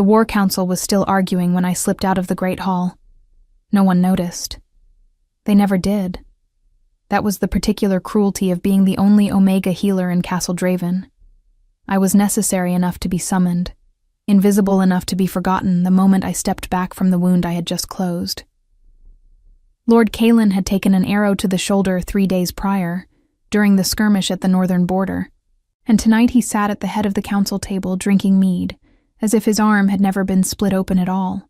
The War Council was still arguing when I slipped out of the Great Hall. No one noticed. They never did. That was the particular cruelty of being the only Omega healer in Castle Draven. I was necessary enough to be summoned, invisible enough to be forgotten the moment I stepped back from the wound I had just closed. Lord Kalen had taken an arrow to the shoulder 3 days prior, during the skirmish at the northern border, and tonight he sat at the head of the council table drinking mead, as if his arm had never been split open at all.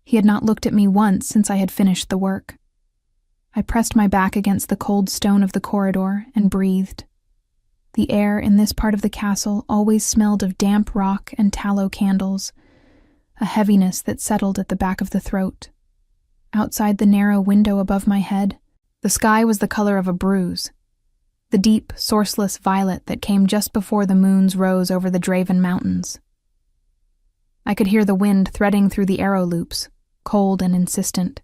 He had not looked at me once since I had finished the work. I pressed my back against the cold stone of the corridor and breathed. The air in this part of the castle always smelled of damp rock and tallow candles, a heaviness that settled at the back of the throat. Outside the narrow window above my head, the sky was the color of a bruise, the deep, sourceless violet that came just before the moons rose over the Draven Mountains. I could hear the wind threading through the arrow loops, cold and insistent,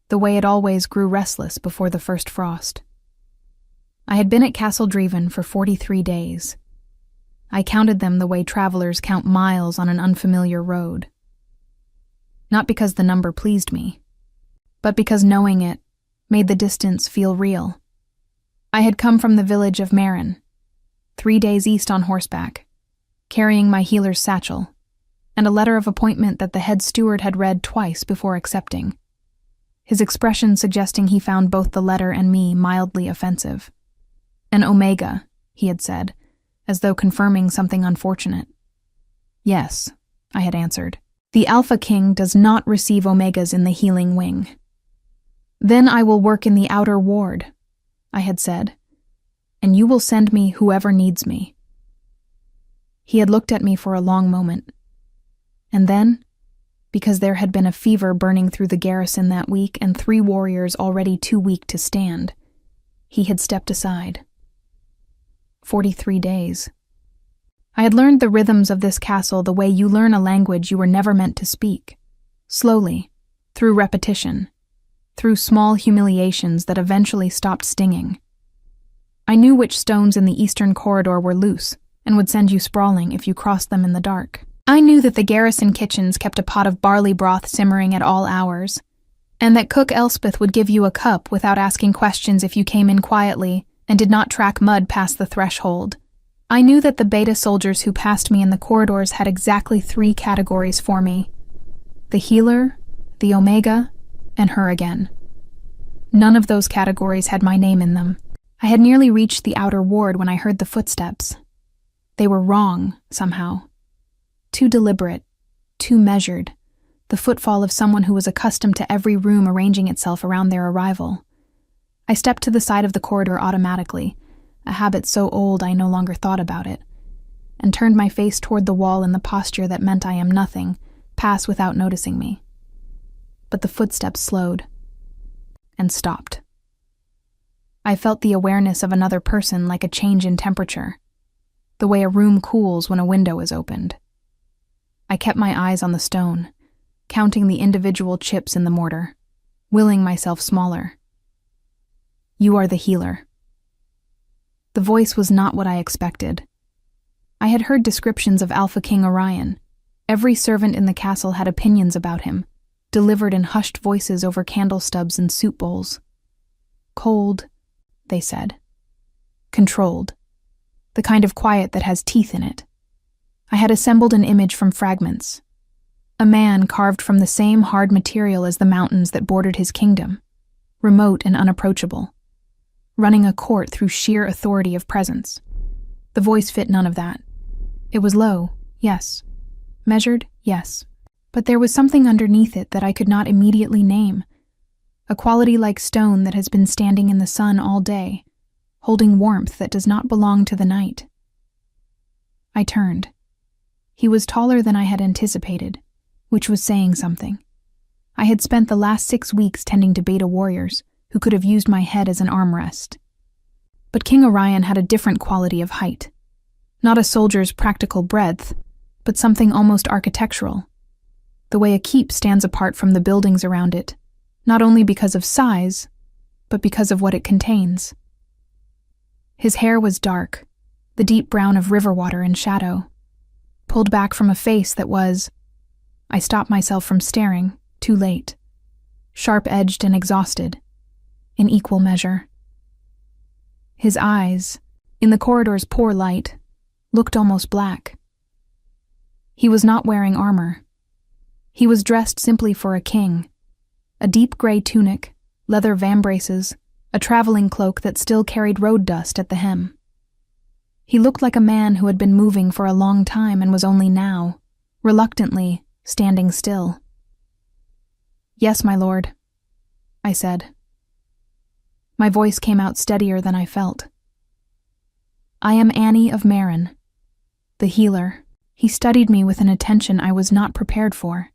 the way it always grew restless before the first frost. I had been at Castle Draven for 43 days. I counted them the way travelers count miles on an unfamiliar road. Not because the number pleased me, but because knowing it made the distance feel real. I had come from the village of Marin, 3 days east on horseback, carrying my healer's satchel, and a letter of appointment that the head steward had read twice before accepting, his expression suggesting he found both the letter and me mildly offensive. An Omega, he had said, as though confirming something unfortunate. Yes, I had answered. The AlphaKing does not receive Omegas in the healing wing. Then I will work in the outer ward, I had said, and you will send me whoever needs me. He had looked at me for a long moment. And then, because there had been a fever burning through the garrison that week and 3 warriors already too weak to stand, he had stepped aside. 43 days. I had learned the rhythms of this castle the way you learn a language you were never meant to speak, slowly, through repetition, through small humiliations that eventually stopped stinging. I knew which stones in the eastern corridor were loose and would send you sprawling if you crossed them in the dark. I knew that the garrison kitchens kept a pot of barley broth simmering at all hours, and that Cook Elspeth would give you a cup without asking questions if you came in quietly and did not track mud past the threshold. I knew that the beta soldiers who passed me in the corridors had exactly 3 categories for me: the healer, the Omega, and her again. None of those categories had my name in them. I had nearly reached the outer ward when I heard the footsteps. They were wrong, somehow. Too deliberate, too measured, the footfall of someone who was accustomed to every room arranging itself around their arrival. I stepped to the side of the corridor automatically, a habit so old I no longer thought about it, and turned my face toward the wall in the posture that meant I am nothing, pass without noticing me. But the footsteps slowed, and stopped. I felt the awareness of another person like a change in temperature, the way a room cools when a window is opened. I kept my eyes on the stone, counting the individual chips in the mortar, willing myself smaller. You are the healer. The voice was not what I expected. I had heard descriptions of AlphaKing Orion. Every servant in the castle had opinions about him, delivered in hushed voices over candle stubs and soup bowls. Cold, they said. Controlled. The kind of quiet that has teeth in it. I had assembled an image from fragments. A man carved from the same hard material as the mountains that bordered his kingdom, remote and unapproachable, running a court through sheer authority of presence. The voice fit none of that. It was low, yes. Measured, yes. But there was something underneath it that I could not immediately name. A quality like stone that has been standing in the sun all day, holding warmth that does not belong to the night. I turned. He was taller than I had anticipated, which was saying something. I had spent the last 6 weeks tending to beta warriors, who could have used my head as an armrest. But King Orion had a different quality of height. Not a soldier's practical breadth, but something almost architectural. The way a keep stands apart from the buildings around it, not only because of size, but because of what it contains. His hair was dark, the deep brown of river water in shadow, pulled back from a face that was, I stopped myself from staring, too late. Sharp-edged and exhausted, in equal measure. His eyes, in the corridor's poor light, looked almost black. He was not wearing armor. He was dressed simply for a king. A deep gray tunic, leather vambraces, a traveling cloak that still carried road dust at the hem. He looked like a man who had been moving for a long time and was only now, reluctantly, standing still. "Yes, my lord," I said. My voice came out steadier than I felt. "I am Annie of Marin, the healer." He studied me with an attention I was not prepared for.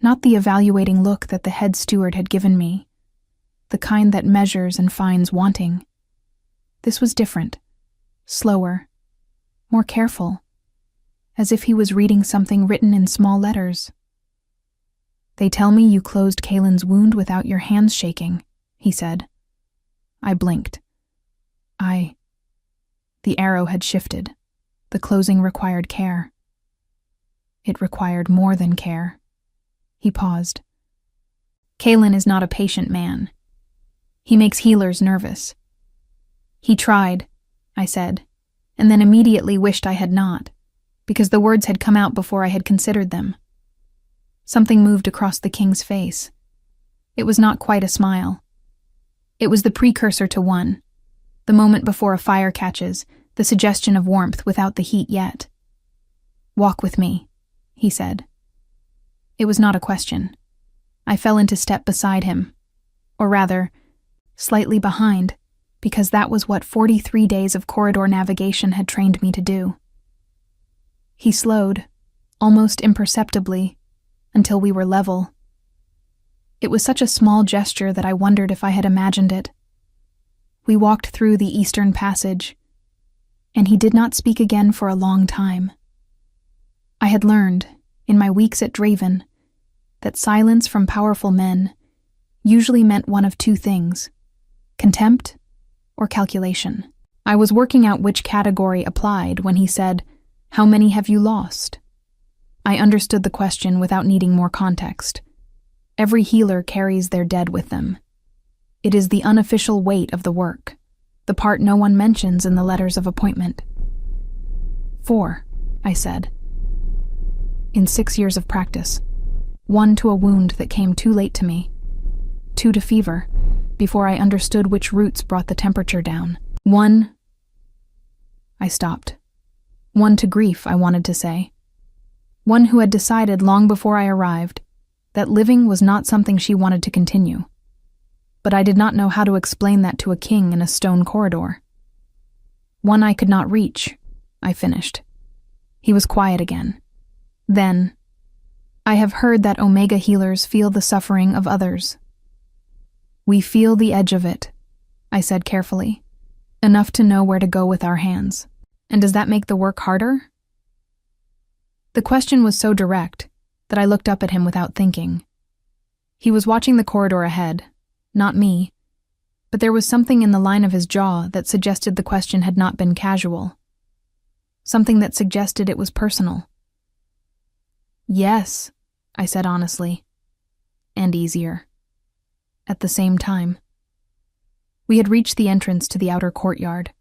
Not the evaluating look that the head steward had given me, the kind that measures and finds wanting. This was different, slower, more careful, as if he was reading something written in small letters. "They tell me you closed Kalen's wound without your hands shaking," he said. I blinked. The arrow had shifted. The closing required care. It required more than care. He paused. "Kalen is not a patient man. He makes healers nervous." "He tried," I said, and then immediately wished I had not, because the words had come out before I had considered them. Something moved across the king's face. It was not quite a smile. It was the precursor to one, the moment before a fire catches, the suggestion of warmth without the heat yet. "Walk with me," he said. It was not a question. I fell into step beside him, or rather, slightly behind, because that was what 43 days of corridor navigation had trained me to do. He slowed, almost imperceptibly, until we were level. It was such a small gesture that I wondered if I had imagined it. We walked through the eastern passage, and he did not speak again for a long time. I had learned, in my weeks at Draven, that silence from powerful men usually meant one of two things: contempt or calculation. I was working out which category applied when he said, "How many have you lost?" I understood the question without needing more context. Every healer carries their dead with them. It is the unofficial weight of the work, the part no one mentions in the letters of appointment. 4, I said. In 6 years of practice, 1 to a wound that came too late to me, 2 to fever, before I understood which roots brought the temperature down. 1... I stopped. 1 to grief, I wanted to say. 1 who had decided long before I arrived that living was not something she wanted to continue. But I did not know how to explain that to a king in a stone corridor. 1 I could not reach, I finished. He was quiet again. Then, I have heard that Omega healers feel the suffering of others. We feel the edge of it, I said carefully, enough to know where to go with our hands. And does that make the work harder? The question was so direct that I looked up at him without thinking. He was watching the corridor ahead, not me, but there was something in the line of his jaw that suggested the question had not been casual. Something that suggested it was personal. Yes, I said honestly, and easier. At the same time. We had reached the entrance to the outer courtyard.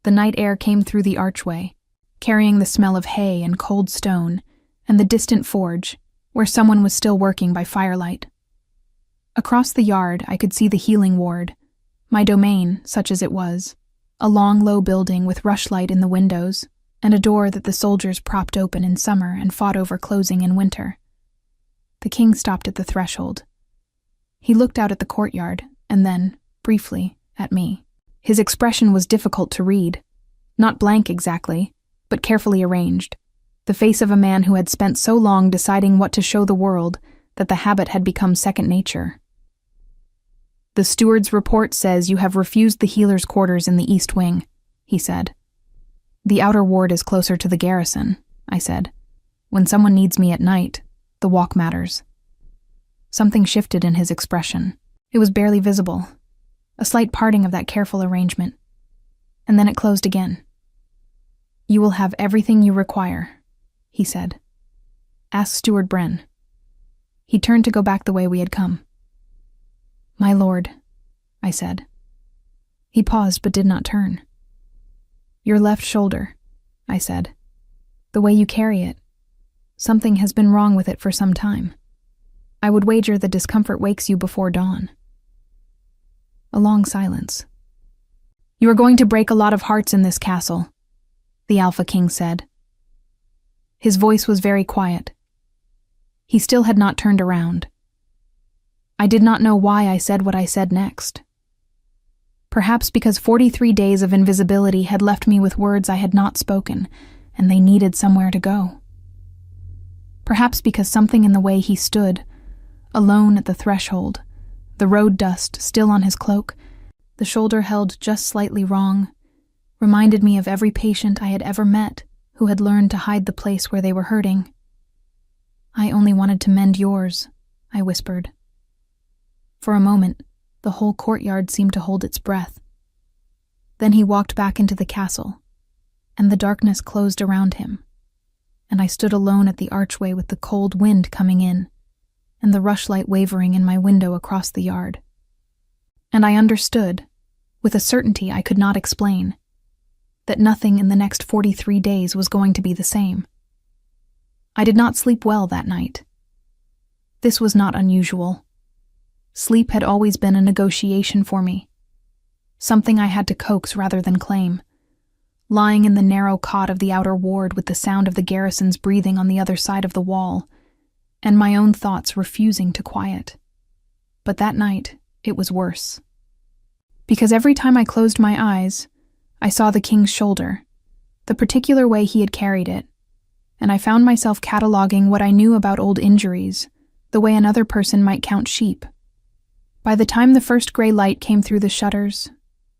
The night air came through the archway, carrying the smell of hay and cold stone, and the distant forge, where someone was still working by firelight. Across the yard, I could see the healing ward, my domain, such as it was, a long, low building with rushlight in the windows, and a door that the soldiers propped open in summer and fought over closing in winter. The king stopped at the threshold. He looked out at the courtyard, and then, briefly, at me. His expression was difficult to read, not blank exactly, but carefully arranged, the face of a man who had spent so long deciding what to show the world that the habit had become second nature. The steward's report says you have refused the healer's quarters in the east wing, he said. The outer ward is closer to the garrison, I said. When someone needs me at night, the walk matters. Something shifted in his expression. It was barely visible, a slight parting of that careful arrangement, and then it closed again. You will have everything you require, he said. Ask Steward Bren." He turned to go back the way we had come. "My lord," I said. He paused but did not turn. "Your left shoulder," I said. "The way you carry it. Something has been wrong with it for some time. I would wager the discomfort wakes you before dawn." A long silence. "You are going to break a lot of hearts in this castle," the Alpha King said. His voice was very quiet. He still had not turned around. I did not know why I said what I said next. Perhaps because 43 days of invisibility had left me with words I had not spoken, and they needed somewhere to go. Perhaps because something in the way he stood, alone at the threshold, the road dust still on his cloak, the shoulder held just slightly wrong, reminded me of every patient I had ever met who had learned to hide the place where they were hurting. "I only wanted to mend yours," I whispered. For a moment, the whole courtyard seemed to hold its breath. Then he walked back into the castle, and the darkness closed around him, and I stood alone at the archway with the cold wind coming in, and the rushlight wavering in my window across the yard. And I understood, with a certainty I could not explain, that nothing in the next 43 days was going to be the same. I did not sleep well that night. This was not unusual. Sleep had always been a negotiation for me, something I had to coax rather than claim, lying in the narrow cot of the outer ward with the sound of the garrison's breathing on the other side of the wall, and my own thoughts refusing to quiet. But that night, it was worse. Because every time I closed my eyes, I saw the king's shoulder, the particular way he had carried it, and I found myself cataloging what I knew about old injuries, the way another person might count sheep. By the time the first gray light came through the shutters,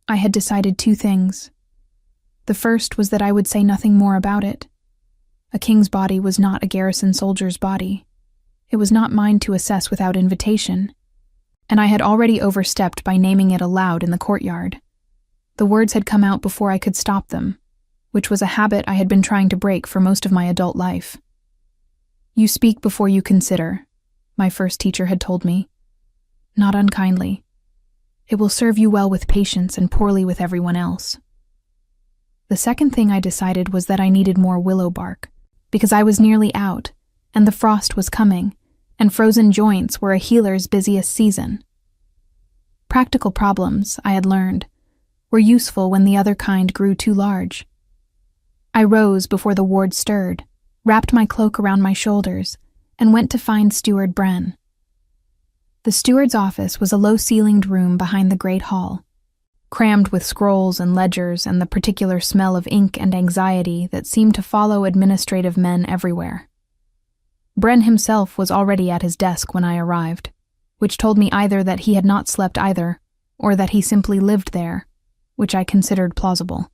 I had decided 2 things. The first was that I would say nothing more about it. A king's body was not a garrison soldier's body. It was not mine to assess without invitation, and I had already overstepped by naming it aloud in the courtyard. The words had come out before I could stop them, which was a habit I had been trying to break for most of my adult life. "You speak before you consider," my first teacher had told me. Not unkindly. It will serve you well with patients and poorly with everyone else. The second thing I decided was that I needed more willow bark, because I was nearly out, and the frost was coming, and frozen joints were a healer's busiest season. Practical problems, I had learned, were useful when the other kind grew too large. I rose before the ward stirred, wrapped my cloak around my shoulders, and went to find Steward Bren. The steward's office was a low-ceilinged room behind the great hall, crammed with scrolls and ledgers and the particular smell of ink and anxiety that seemed to follow administrative men everywhere. Bren himself was already at his desk when I arrived, which told me either that he had not slept either, or that he simply lived there, which I considered plausible.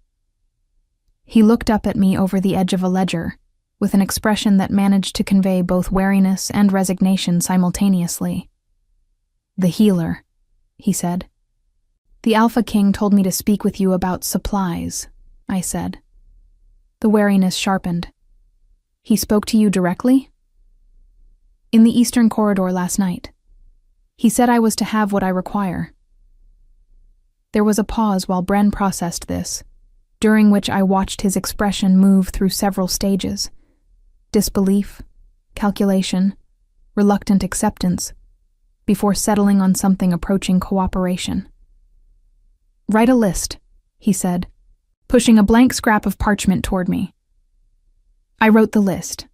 He looked up at me over the edge of a ledger, with an expression that managed to convey both wariness and resignation simultaneously. "The healer," he said. "The Alpha King told me to speak with you about supplies," I said. The wariness sharpened. "He spoke to you directly?" "In the eastern corridor last night. He said I was to have what I require." There was a pause while Bren processed this, during which I watched his expression move through several stages: disbelief, calculation, reluctant acceptance, before settling on something approaching cooperation. "Write a list," he said, pushing a blank scrap of parchment toward me. I wrote the list.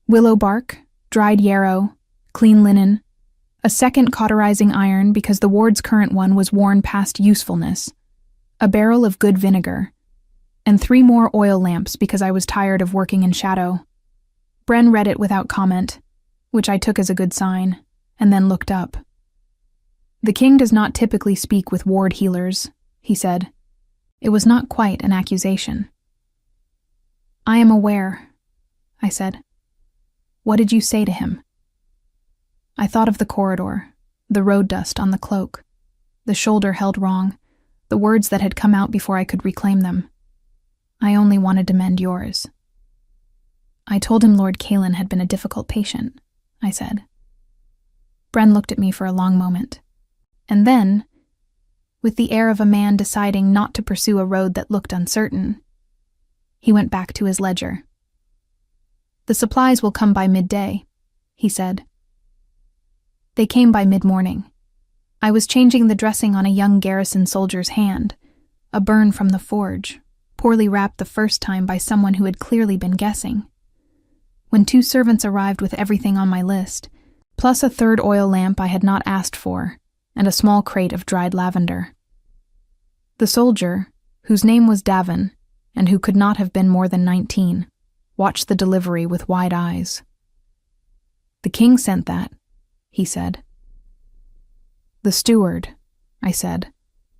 Willow bark, dried yarrow, clean linen, a second cauterizing iron because the ward's current one was worn past usefulness, a barrel of good vinegar, and 3 more oil lamps because I was tired of working in shadow. Bren read it without comment, which I took as a good sign, and then looked up. "The king does not typically speak with ward healers," he said. It was not quite an accusation. "I am aware," I said. "What did you say to him?" I thought of the corridor, the road dust on the cloak, the shoulder held wrong, the words that had come out before I could reclaim them. "I only wanted to mend yours." I told him Lord Kalen had been a difficult patient, I said. Bren looked at me for a long moment. And then, with the air of a man deciding not to pursue a road that looked uncertain, he went back to his ledger. The supplies will come by midday, he said. They came by mid-morning. I was changing the dressing on a young garrison soldier's hand, a burn from the forge, poorly wrapped the first time by someone who had clearly been guessing. When 2 servants arrived with everything on my list, plus a 3rd oil lamp I had not asked for, and a small crate of dried lavender. The soldier, whose name was Davin, and who could not have been more than 19, watched the delivery with wide eyes. "The king sent that," he said. "The steward," I said,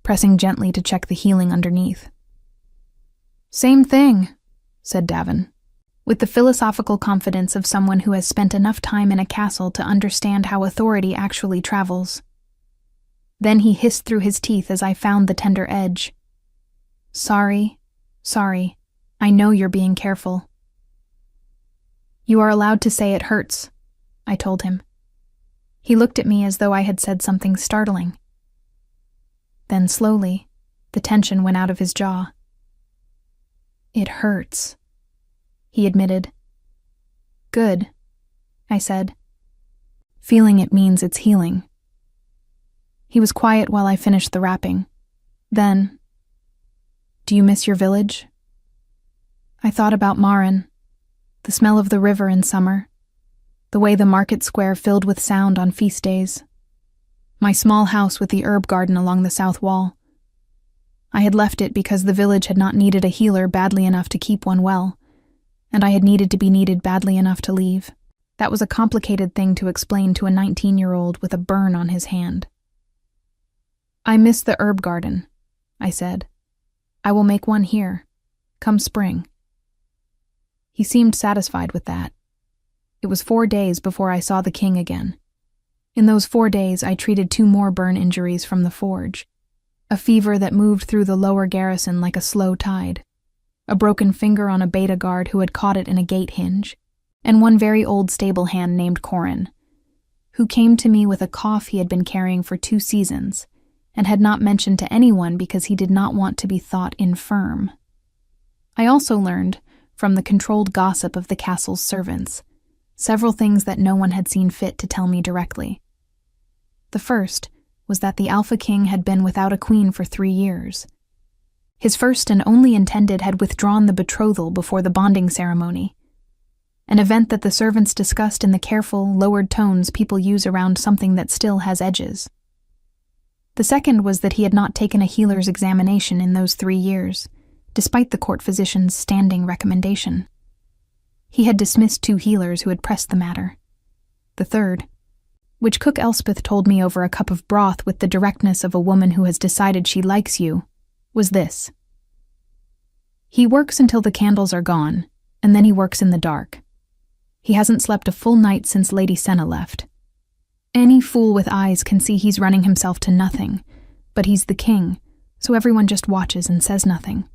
pressing gently to check the healing underneath. "Same thing," said Davin, with the philosophical confidence of someone who has spent enough time in a castle to understand how authority actually travels. Then he hissed through his teeth as I found the tender edge. Sorry. I know you're being careful." "You are allowed to say it hurts," I told him. He looked at me as though I had said something startling. Then slowly, the tension went out of his jaw. "It hurts," he admitted. "Good," I said. "Feeling it means it's healing." He was quiet while I finished the wrapping. Then, "Do you miss your village?" I thought about Marin, the smell of the river in summer, the way the market square filled with sound on feast days, my small house with the herb garden along the south wall. I had left it because the village had not needed a healer badly enough to keep one well, and I had needed to be needed badly enough to leave. That was a complicated thing to explain to a 19-year-old with a burn on his hand. "I miss the herb garden," I said. "I will make one here, come spring." He seemed satisfied with that. It was 4 days before I saw the king again. In those 4 days, I treated 2 more burn injuries from the forge, a fever that moved through the lower garrison like a slow tide, a broken finger on a beta guard who had caught it in a gate hinge, and one very old stable hand named Corin, who came to me with a cough he had been carrying for 2 seasons, and had not mentioned to anyone because he did not want to be thought infirm. I also learned, from the controlled gossip of the castle's servants, several things that no one had seen fit to tell me directly. The first was that the AlphaKing had been without a queen for 3 years. His first and only intended had withdrawn the betrothal before the bonding ceremony, an event that the servants discussed in the careful, lowered tones people use around something that still has edges. The second was that he had not taken a healer's examination in those 3 years, despite the court physician's standing recommendation. He had dismissed 2 healers who had pressed the matter. The third, which Cook Elspeth told me over a cup of broth with the directness of a woman who has decided she likes you, was this. He works until the candles are gone, and then he works in the dark. He hasn't slept a full night since Lady Senna left. Any fool with eyes can see he's running himself to nothing, but he's the king, so everyone just watches and says nothing.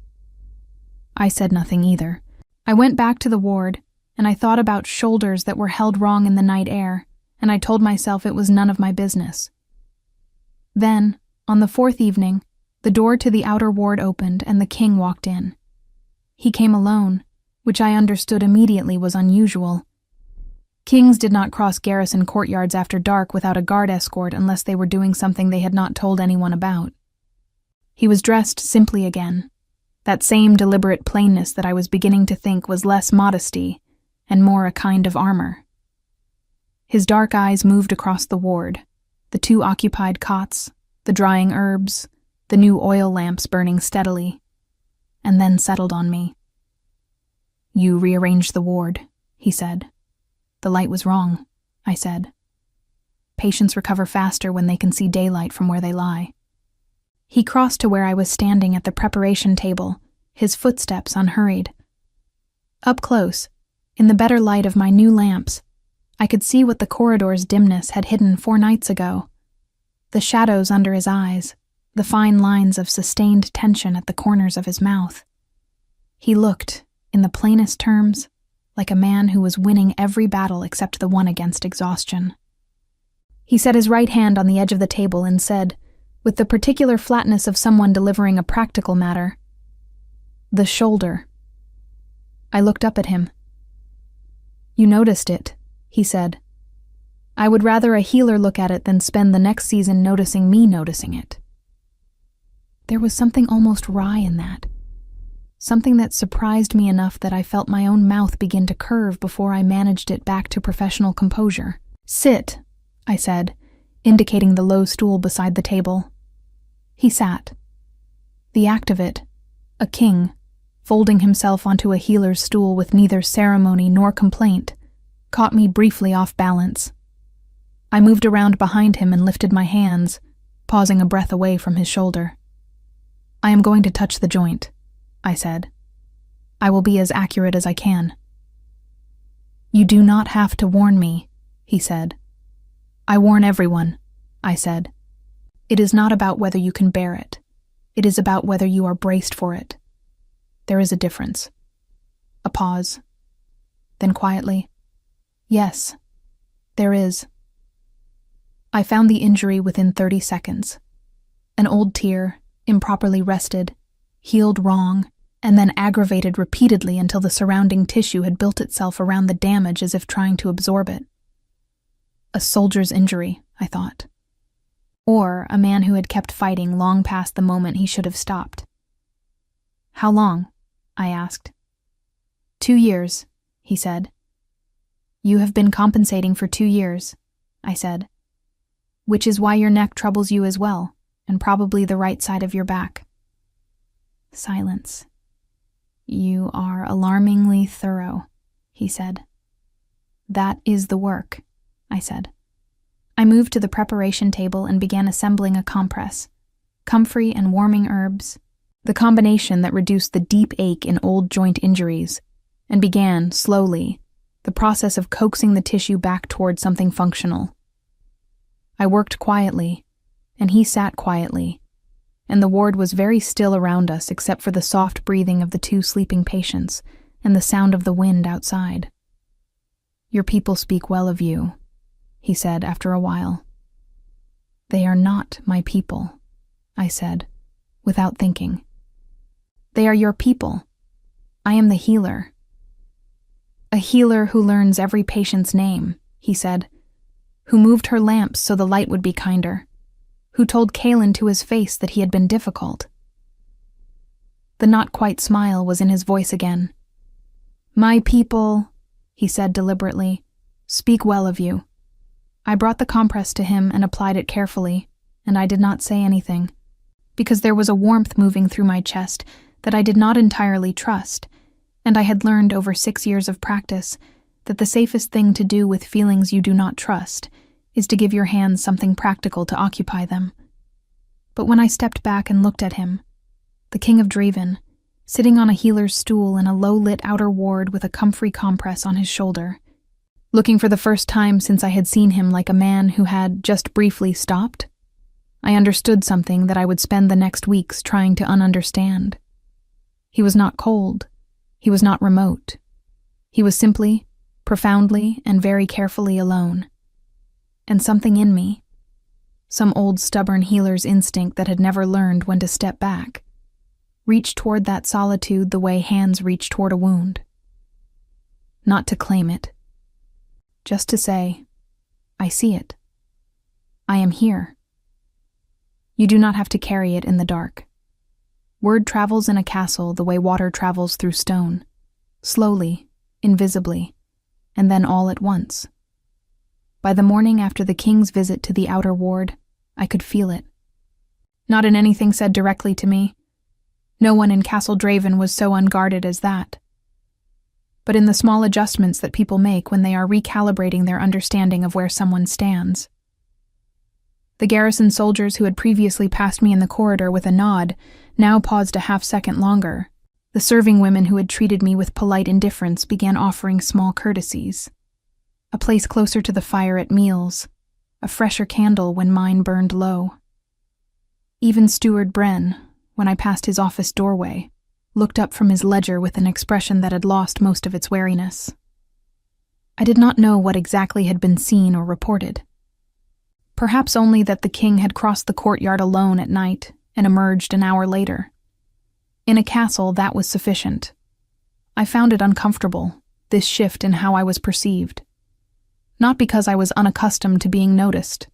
I said nothing either. I went back to the ward, and I thought about shoulders that were held wrong in the night air, and I told myself it was none of my business. Then, on the 4th evening, the door to the outer ward opened and the king walked in. He came alone, which I understood immediately was unusual. Kings did not cross garrison courtyards after dark without a guard escort unless they were doing something they had not told anyone about. He was dressed simply again, that same deliberate plainness that I was beginning to think was less modesty and more a kind of armor. His dark eyes moved across the ward, the 2 occupied cots, the drying herbs, the new oil lamps burning steadily, and then settled on me. "You rearranged the ward," he said. "The light was wrong," I said. "Patients recover faster when they can see daylight from where they lie." He crossed to where I was standing at the preparation table, his footsteps unhurried. Up close, in the better light of my new lamps, I could see what the corridor's dimness had hidden 4 nights ago. The shadows under his eyes, the fine lines of sustained tension at the corners of his mouth. He looked, in the plainest terms, like a man who was winning every battle except the one against exhaustion. He set his right hand on the edge of the table and said, with the particular flatness of someone delivering a practical matter, "The shoulder." I looked up at him. "You noticed it," he said. "I would rather a healer look at it than spend the next season noticing me noticing it." There was something almost wry in that. Something that surprised me enough that I felt my own mouth begin to curve before I managed it back to professional composure. "Sit," I said, indicating the low stool beside the table. He sat. The act of it, a king, folding himself onto a healer's stool with neither ceremony nor complaint, caught me briefly off balance. I moved around behind him and lifted my hands, pausing a breath away from his shoulder. "I am going to touch the joint," I said. "I will be as accurate as I can." "You do not have to warn me," he said. "I warn everyone," I said. "It is not about whether you can bear it. It is about whether you are braced for it. There is a difference." A pause. Then quietly, "Yes, there is." I found the injury within 30 seconds. An old tear, improperly rested, healed wrong, and then aggravated repeatedly until the surrounding tissue had built itself around the damage as if trying to absorb it. A soldier's injury, I thought. Or a man who had kept fighting long past the moment he should have stopped. "How long?" I asked. 2 years, he said. "You have been compensating for 2 years, I said. "Which is why your neck troubles you as well, and probably the right side of your back." Silence. "You are alarmingly thorough," he said. "That is the work," I said. I moved to the preparation table and began assembling a compress, comfrey and warming herbs, the combination that reduced the deep ache in old joint injuries, and began, slowly, the process of coaxing the tissue back toward something functional. I worked quietly, and he sat quietly, and the ward was very still around us except for the soft breathing of the 2 sleeping patients and the sound of the wind outside. "Your people speak well of you," he said after a while. "They are not my people," I said, without thinking. "They are your people. I am the healer." "A healer who learns every patient's name," he said, "who moved her lamps so the light would be kinder, who told Kalen to his face that he had been difficult." The not-quite smile was in his voice again. "My people," he said deliberately, "speak well of you." I brought the compress to him and applied it carefully, and I did not say anything, because there was a warmth moving through my chest that I did not entirely trust, and I had learned over 6 years of practice that the safest thing to do with feelings you do not trust is to give your hands something practical to occupy them. But when I stepped back and looked at him, the King of Draven, sitting on a healer's stool in a low-lit outer ward with a comfrey compress on his shoulder, looking for the first time since I had seen him like a man who had just briefly stopped, I understood something that I would spend the next weeks trying to ununderstand. He was not cold. He was not remote. He was simply, profoundly, and very carefully alone. And something in me, some old stubborn healer's instinct that had never learned when to step back, reached toward that solitude the way hands reach toward a wound. Not to claim it. Just to say, I see it. I am here. You do not have to carry it in the dark. Word travels in a castle the way water travels through stone, slowly, invisibly, and then all at once. By the morning after the king's visit to the outer ward, I could feel it. Not in anything said directly to me. No one in Castle Draven was so unguarded as that. But in the small adjustments that people make when they are recalibrating their understanding of where someone stands. The garrison soldiers who had previously passed me in the corridor with a nod now paused a half-second longer. The serving women who had treated me with polite indifference began offering small courtesies. A place closer to the fire at meals, a fresher candle when mine burned low. Even Steward Bren, when I passed his office doorway, looked up from his ledger with an expression that had lost most of its wariness. I did not know what exactly had been seen or reported. Perhaps only that the king had crossed the courtyard alone at night and emerged an hour later. In a castle, that was sufficient. I found it uncomfortable, this shift in how I was perceived. Not because I was unaccustomed to being noticed.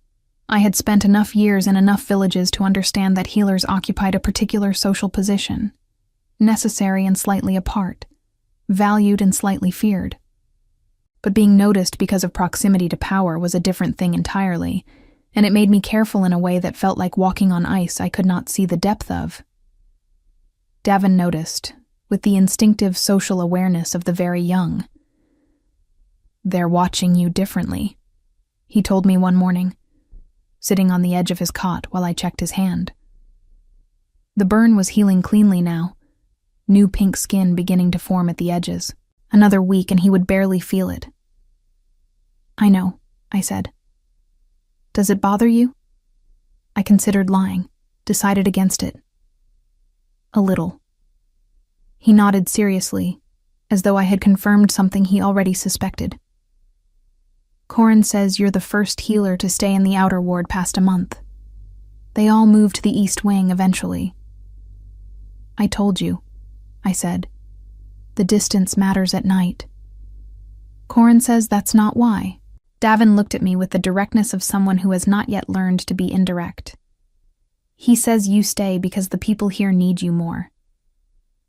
I had spent enough years in enough villages to understand that healers occupied a particular social position, necessary and slightly apart, valued and slightly feared. But being noticed because of proximity to power was a different thing entirely, and it made me careful in a way that felt like walking on ice I could not see the depth of. Davin noticed, with the instinctive social awareness of the very young. "They're watching you differently," he told me one morning, sitting on the edge of his cot while I checked his hand. The burn was healing cleanly now, new pink skin beginning to form at the edges. Another week and he would barely feel it. "I know," I said. "Does it bother you?" I considered lying, decided against it. "A little." He nodded seriously, as though I had confirmed something he already suspected. "Corin says you're the first healer to stay in the outer ward past a month. They all moved to the east wing eventually." "I told you," I said. "The distance matters at night." "Corin says that's not why." Davin looked at me with the directness of someone who has not yet learned to be indirect. "He says you stay because the people here need you more."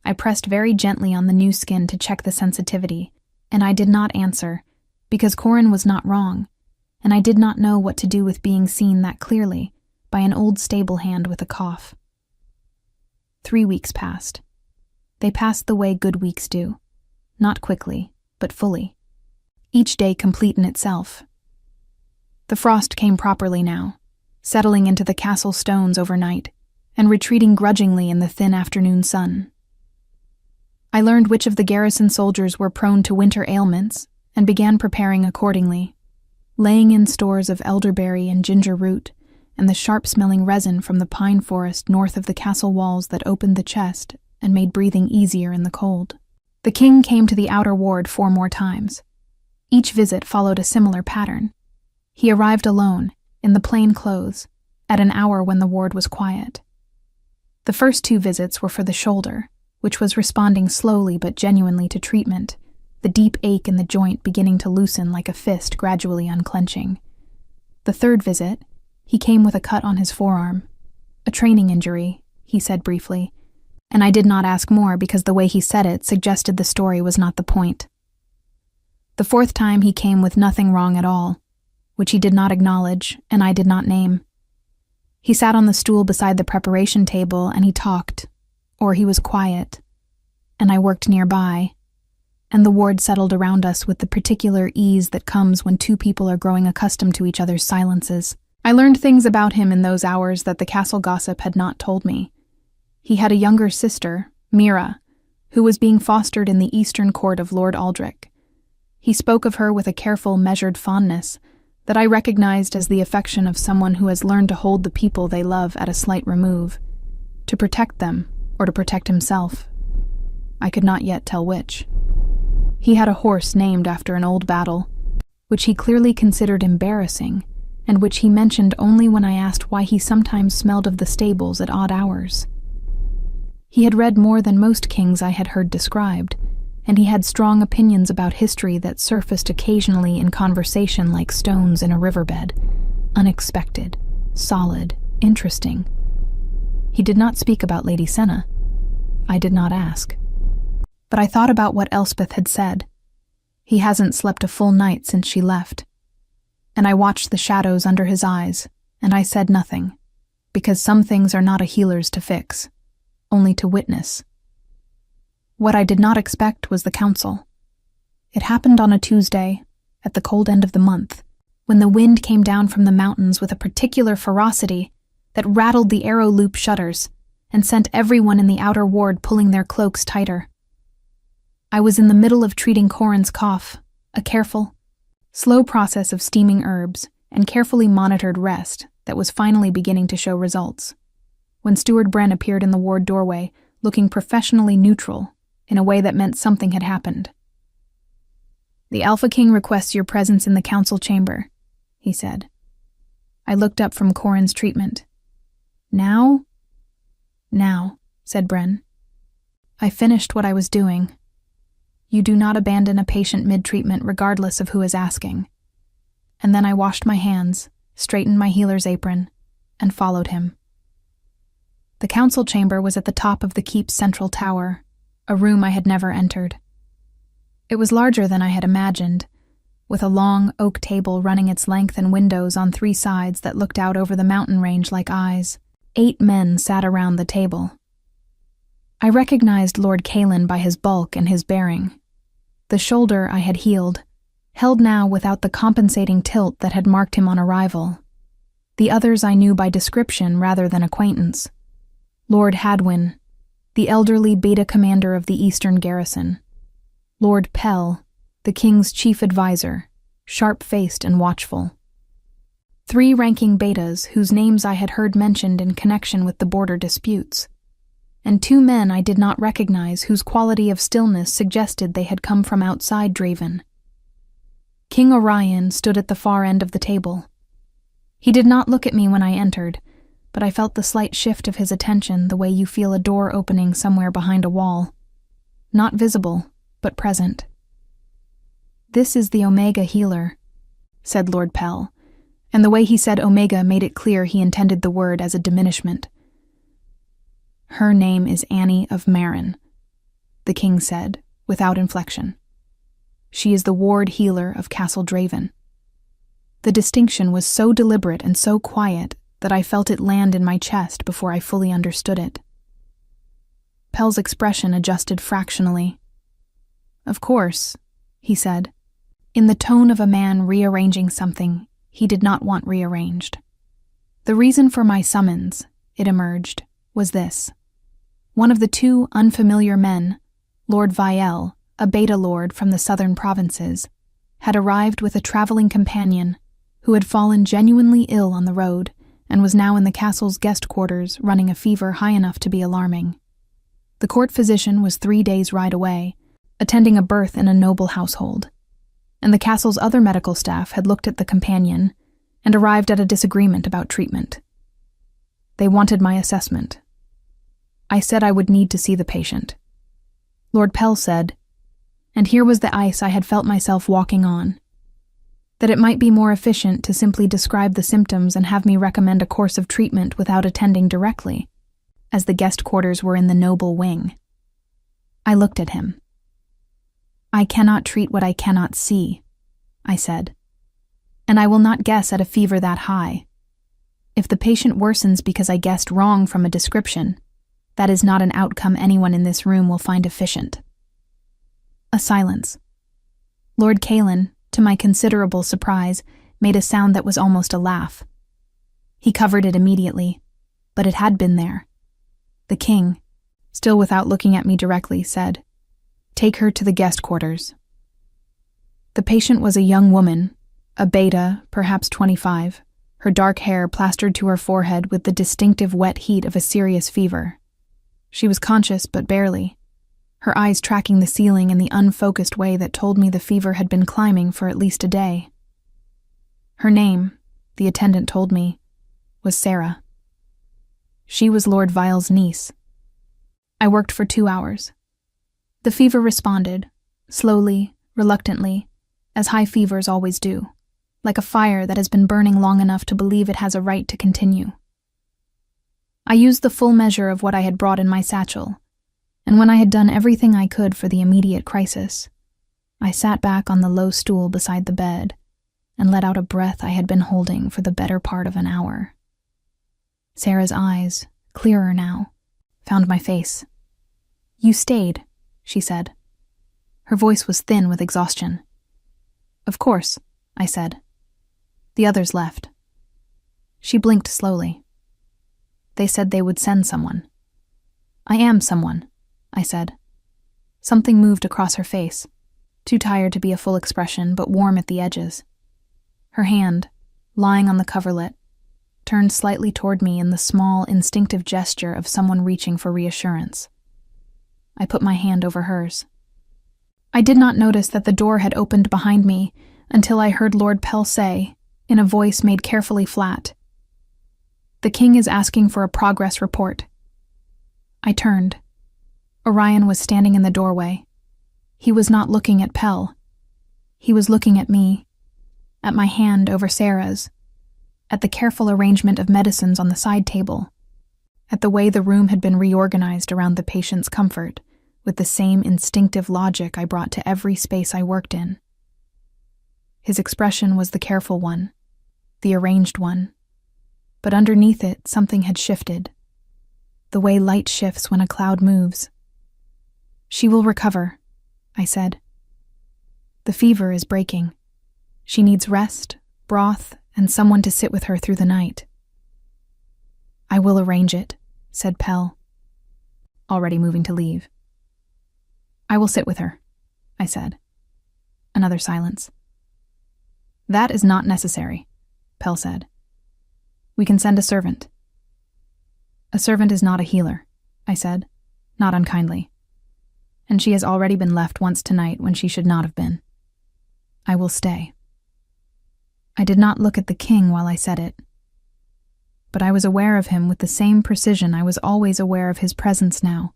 I pressed very gently on the new skin to check the sensitivity, and I did not answer, because Corin was not wrong, and I did not know what to do with being seen that clearly by an old stable hand with a cough. 3 weeks passed. They passed the way good weeks do, not quickly, but fully. Each day complete in itself. The frost came properly now, settling into the castle stones overnight, and retreating grudgingly in the thin afternoon sun. I learned which of the garrison soldiers were prone to winter ailments, and began preparing accordingly, laying in stores of elderberry and ginger root, and the sharp-smelling resin from the pine forest north of the castle walls that opened the chest and made breathing easier in the cold. The king came to the outer ward 4 more times. Each visit followed a similar pattern. He arrived alone, in the plain clothes, at an hour when the ward was quiet. The first 2 visits were for the shoulder, which was responding slowly but genuinely to treatment, the deep ache in the joint beginning to loosen like a fist gradually unclenching. The 3rd visit, he came with a cut on his forearm. "A training injury," he said briefly, and I did not ask more because the way he said it suggested the story was not the point. The 4th time he came with nothing wrong at all, which he did not acknowledge and I did not name. He sat on the stool beside the preparation table and he talked, or he was quiet, and I worked nearby, and the ward settled around us with the particular ease that comes when 2 people are growing accustomed to each other's silences. I learned things about him in those hours that the castle gossip had not told me. He had a younger sister, Mira, who was being fostered in the eastern court of Lord Aldrich. He spoke of her with a careful, measured fondness that I recognized as the affection of someone who has learned to hold the people they love at a slight remove, to protect them or to protect himself. I could not yet tell which. He had a horse named after an old battle, which he clearly considered embarrassing, and which he mentioned only when I asked why he sometimes smelled of the stables at odd hours. He had read more than most kings I had heard described, and he had strong opinions about history that surfaced occasionally in conversation like stones in a riverbed, unexpected, solid, interesting. He did not speak about Lady Senna. I did not ask. But I thought about what Elspeth had said. He hasn't slept a full night since she left. And I watched the shadows under his eyes, and I said nothing, because some things are not a healer's to fix, only to witness. What I did not expect was the council. It happened on a Tuesday, at the cold end of the month, when the wind came down from the mountains with a particular ferocity that rattled the arrow loop shutters and sent everyone in the outer ward pulling their cloaks tighter. I was in the middle of treating Corin's cough, a careful, slow process of steaming herbs and carefully monitored rest that was finally beginning to show results, when Steward Bren appeared in the ward doorway, looking professionally neutral in a way that meant something had happened. "The AlphaKing requests your presence in the council chamber," he said. I looked up from Corin's treatment. "Now?" "Now," said Bren. I finished what I was doing. You do not abandon a patient mid-treatment regardless of who is asking. And then I washed my hands, straightened my healer's apron, and followed him. The council chamber was at the top of the keep's central tower, a room I had never entered. It was larger than I had imagined, with a long oak table running its length and windows on 3 sides that looked out over the mountain range like eyes. 8 men sat around the table. I recognized Lord Kalin by his bulk and his bearing. The shoulder I had healed, held now without the compensating tilt that had marked him on arrival. The others I knew by description rather than acquaintance. Lord Hadwin, the elderly beta commander of the Eastern Garrison. Lord Pell, the king's chief advisor, sharp-faced and watchful. 3 ranking betas whose names I had heard mentioned in connection with the border disputes. And 2 men I did not recognize whose quality of stillness suggested they had come from outside Draven. King Orion stood at the far end of the table. He did not look at me when I entered, but I felt the slight shift of his attention the way you feel a door opening somewhere behind a wall. Not visible, but present. "This is the Omega healer," said Lord Pell, and the way he said Omega made it clear he intended the word as a diminishment. "Her name is Annie of Marin," the king said, without inflection. "She is the ward healer of Castle Draven." The distinction was so deliberate and so quiet that I felt it land in my chest before I fully understood it. Pell's expression adjusted fractionally. "Of course," he said, in the tone of a man rearranging something he did not want rearranged. "The reason for my summons," it emerged, was this. One of the 2 unfamiliar men, Lord Vielle, a beta lord from the southern provinces, had arrived with a traveling companion who had fallen genuinely ill on the road and was now in the castle's guest quarters running a fever high enough to be alarming. The court physician was 3 days' ride away, attending a birth in a noble household, and the castle's other medical staff had looked at the companion and arrived at a disagreement about treatment. They wanted my assessment. I said I would need to see the patient. Lord Pell said, and here was the ice I had felt myself walking on, that it might be more efficient to simply describe the symptoms and have me recommend a course of treatment without attending directly, as the guest quarters were in the noble wing. I looked at him. "I cannot treat what I cannot see," I said, "and I will not guess at a fever that high. If the patient worsens because I guessed wrong from a description, that is not an outcome anyone in this room will find efficient." A silence. Lord Kalin, to my considerable surprise, made a sound that was almost a laugh. He covered it immediately, but it had been there. The king, still without looking at me directly, said, "Take her to the guest quarters." The patient was a young woman, a beta, perhaps 25, her dark hair plastered to her forehead with the distinctive wet heat of a serious fever. She was conscious, but barely, her eyes tracking the ceiling in the unfocused way that told me the fever had been climbing for at least a day. Her name, the attendant told me, was Sarah. She was Lord Vile's niece. I worked for 2 hours. The fever responded, slowly, reluctantly, as high fevers always do, like a fire that has been burning long enough to believe it has a right to continue. I used the full measure of what I had brought in my satchel, and when I had done everything I could for the immediate crisis, I sat back on the low stool beside the bed and let out a breath I had been holding for the better part of an hour. Sarah's eyes, clearer now, found my face. "You stayed," she said. Her voice was thin with exhaustion. "Of course," I said. The others left. She blinked slowly. "They said they would send someone." "I am someone," I said. Something moved across her face, too tired to be a full expression, but warm at the edges. Her hand, lying on the coverlet, turned slightly toward me in the small, instinctive gesture of someone reaching for reassurance. I put my hand over hers. I did not notice that the door had opened behind me until I heard Lord Pell say, in a voice made carefully flat, "The king is asking for a progress report." I turned. Orion was standing in the doorway. He was not looking at Pell. He was looking at me, at my hand over Sarah's, at the careful arrangement of medicines on the side table, at the way the room had been reorganized around the patient's comfort, with the same instinctive logic I brought to every space I worked in. His expression was the careful one, the arranged one, but underneath it something had shifted, the way light shifts when a cloud moves. "She will recover," I said. "The fever is breaking. She needs rest, broth, and someone to sit with her through the night." "I will arrange it," said Pell, already moving to leave. "I will sit with her," I said. Another silence. "That is not necessary," Pell said. "We can send a servant." "A servant is not a healer," I said, not unkindly. "And she has already been left once tonight when she should not have been. I will stay." I did not look at the king while I said it, but I was aware of him with the same precision I was always aware of his presence now,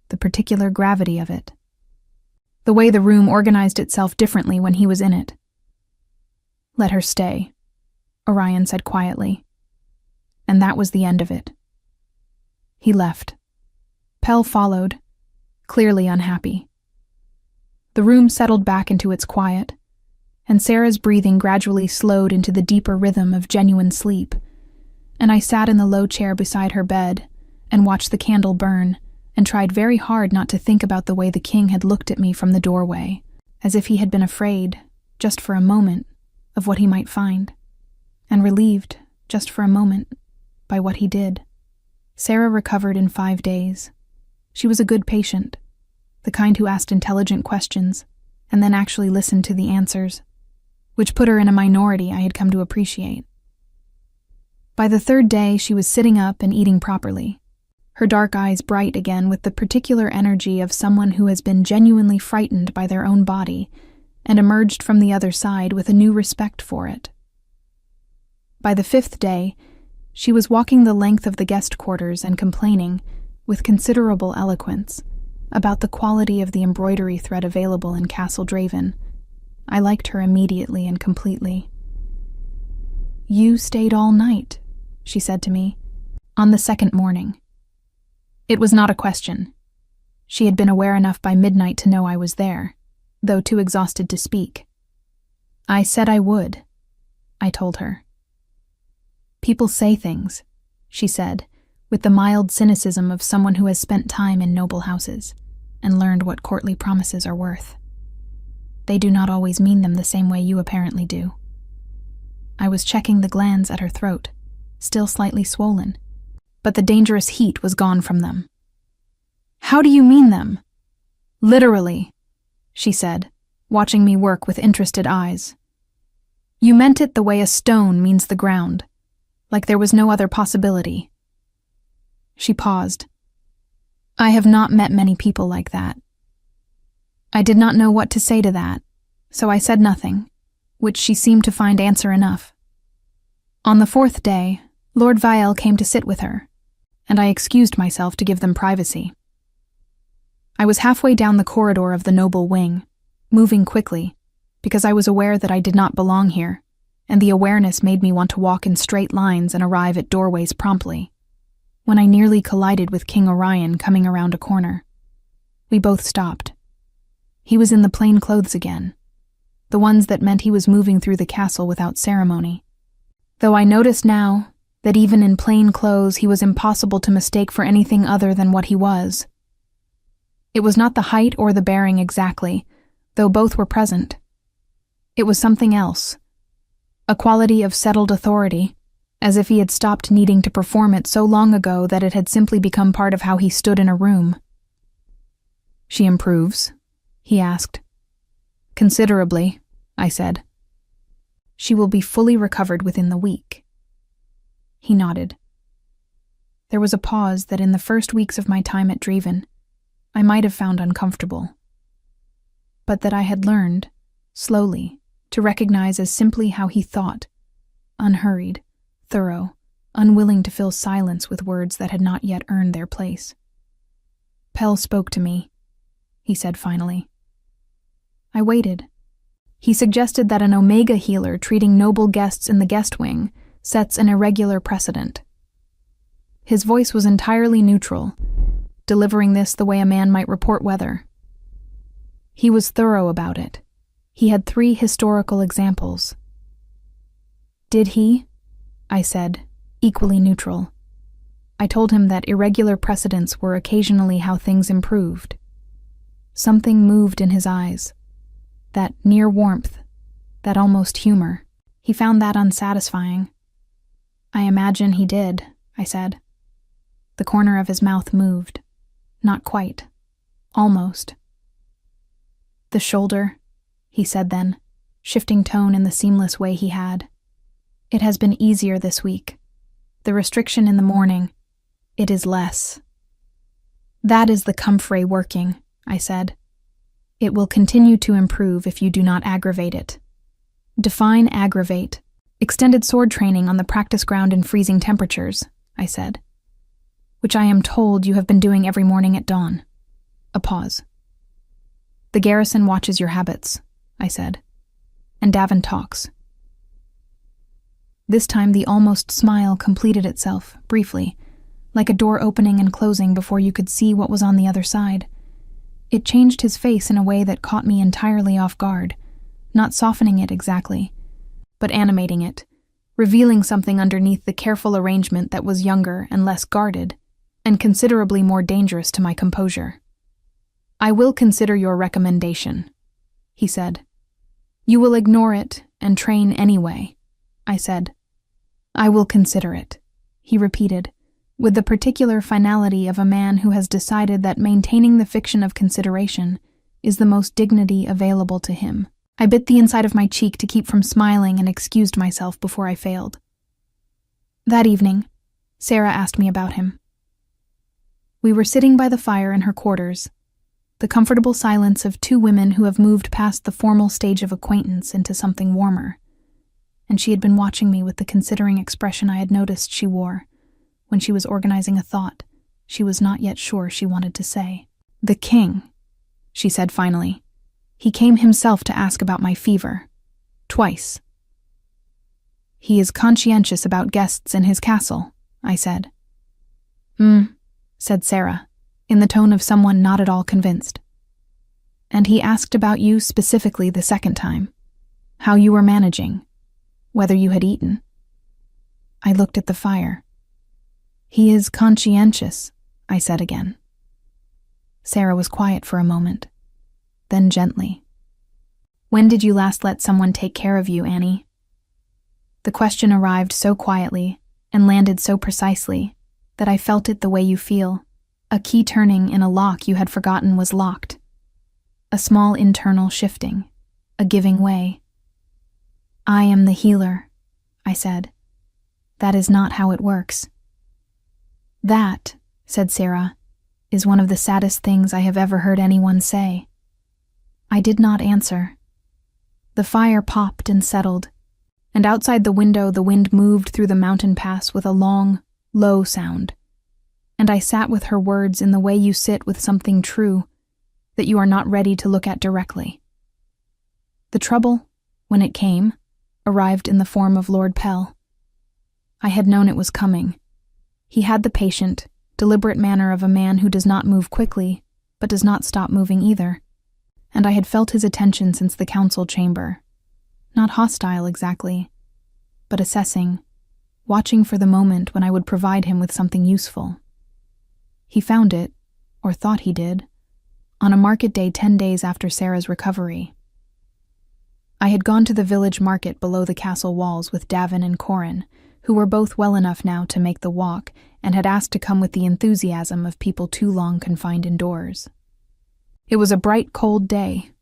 the particular gravity of it, the way the room organized itself differently when he was in it. "Let her stay," Orion said quietly, and that was the end of it. He left. Pell followed, clearly unhappy. The room settled back into its quiet, and Sarah's breathing gradually slowed into the deeper rhythm of genuine sleep, and I sat in the low chair beside her bed and watched the candle burn and tried very hard not to think about the way the king had looked at me from the doorway, as if he had been afraid, just for a moment, of what he might find, and relieved, just for a moment, by what he did. Sarah recovered in 5 days. She was a good patient, the kind who asked intelligent questions and then actually listened to the answers, which put her in a minority I had come to appreciate. By the 3rd day, she was sitting up and eating properly, her dark eyes bright again with the particular energy of someone who has been genuinely frightened by their own body and emerged from the other side with a new respect for it. By the 5th day, she was walking the length of the guest quarters and complaining, with considerable eloquence, about the quality of the embroidery thread available in Castle Draven. I liked her immediately and completely. "You stayed all night," she said to me, on the 2nd morning. It was not a question. She had been aware enough by midnight to know I was there, though too exhausted to speak. "I said I would," I told her. "People say things," she said, with the mild cynicism of someone who has spent time in noble houses and learned what courtly promises are worth. "They do not always mean them the same way you apparently do." I was checking the glands at her throat, still slightly swollen, but the dangerous heat was gone from them. "How do you mean them?" "Literally," she said, watching me work with interested eyes. "You meant it the way a stone means the ground, like there was no other possibility." She paused. I have not met many people like that. I did not know what to say to that, so I said nothing, which she seemed to find answer enough. On the 4th day, Lord Vial came to sit with her, and I excused myself to give them privacy. I was halfway down the corridor of the noble wing, moving quickly, because I was aware that I did not belong here, and the awareness made me want to walk in straight lines and arrive at doorways promptly, when I nearly collided with King Orion coming around a corner. We both stopped. He was in the plain clothes again, the ones that meant he was moving through the castle without ceremony, though I noticed now that even in plain clothes he was impossible to mistake for anything other than what he was. It was not the height or the bearing exactly, though both were present. It was something else, a quality of settled authority, as if he had stopped needing to perform it so long ago that it had simply become part of how he stood in a room. "She improves?" he asked. "Considerably," I said. "She will be fully recovered within the week." He nodded. There was a pause that in the first weeks of my time at Draven, I might have found uncomfortable. but that I had learned, slowly, to recognize as simply how he thought, unhurried, thorough, unwilling to fill silence with words that had not yet earned their place. "Pell spoke to me," he said finally. I waited. He suggested that an Omega healer treating noble guests in the guest wing sets an irregular precedent. His voice was entirely neutral, delivering this the way a man might report weather. He was thorough about it. He had 3 historical examples. "Did he?" I said, equally neutral. I told him that irregular precedents were occasionally how things improved. Something moved in his eyes. That near warmth, that almost humor. He found that unsatisfying. "I imagine he did," I said. The corner of his mouth moved. Not quite. Almost. "The shoulder," he said then, shifting tone in the seamless way he had. "It has been easier this week. The restriction in the morning, it is less." "That is the comfrey working," I said. "It will continue to improve if you do not aggravate it." "Define aggravate." "Extended sword training on the practice ground in freezing temperatures," I said. "Which I am told you have been doing every morning at dawn." A pause. "The garrison watches your habits," I said. "And Davin talks." This time the almost smile completed itself, briefly, like a door opening and closing before you could see what was on the other side. It changed his face in a way that caught me entirely off guard, not softening it exactly, but animating it, revealing something underneath the careful arrangement that was younger and less guarded, and considerably more dangerous to my composure. "I will consider your recommendation," he said. "You will ignore it and train anyway," I said. "I will consider it," he repeated, with the particular finality of a man who has decided that maintaining the fiction of consideration is the most dignity available to him. I bit the inside of my cheek to keep from smiling and excused myself before I failed. That evening, Sarah asked me about him. We were sitting by the fire in her quarters, the comfortable silence of 2 women who have moved past the formal stage of acquaintance into something warmer, and she had been watching me with the considering expression I had noticed she wore when she was organizing a thought she was not yet sure she wanted to say. "The king," she said finally. "He came himself to ask about my fever. Twice." "He is conscientious about guests in his castle," I said. Said Sarah, in the tone of someone not at all convinced. "And he asked about you specifically the second time, how you were managing, whether you had eaten." I looked at the fire. "He is conscientious," I said again. Sarah was quiet for a moment, then gently. "When did you last let someone take care of you, Annie?" The question arrived so quietly and landed so precisely that I felt it the way you feel, a key turning in a lock you had forgotten was locked. A small internal shifting, a giving way. "I am the healer," I said. "That is not how it works." "That," said Sarah, "is one of the saddest things I have ever heard anyone say." I did not answer. The fire popped and settled, and outside the window the wind moved through the mountain pass with a long, low sound, and I sat with her words in the way you sit with something true that you are not ready to look at directly. The trouble, when it came, arrived in the form of Lord Pell. I had known it was coming. He had the patient, deliberate manner of a man who does not move quickly, but does not stop moving either, and I had felt his attention since the council chamber. Not hostile exactly, but assessing, watching for the moment when I would provide him with something useful. He found it, or thought he did, on a market day 10 days after Sarah's recovery. I had gone to the village market below the castle walls with Davin and Corin, who were both well enough now to make the walk and had asked to come with the enthusiasm of people too long confined indoors. It was a bright, cold day,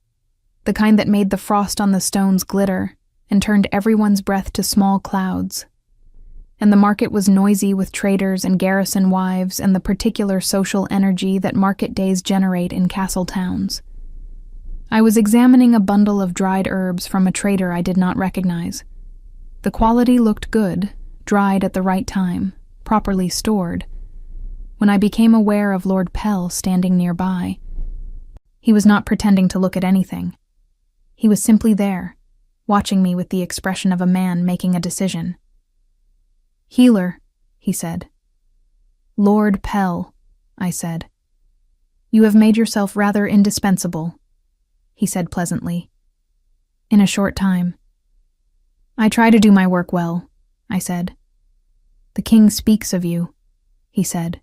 the kind that made the frost on the stones glitter and turned everyone's breath to small clouds. And the market was noisy with traders and garrison wives and the particular social energy that market days generate in castle towns. I was examining a bundle of dried herbs from a trader I did not recognize. The quality looked good, dried at the right time, properly stored, when I became aware of Lord Pell standing nearby. He was not pretending to look at anything. He was simply there, watching me with the expression of a man making a decision. "Healer," he said. "Lord Pell," I said. "You have made yourself rather indispensable," he said pleasantly. "In a short time." "I try to do my work well," I said. "The king speaks of you," he said,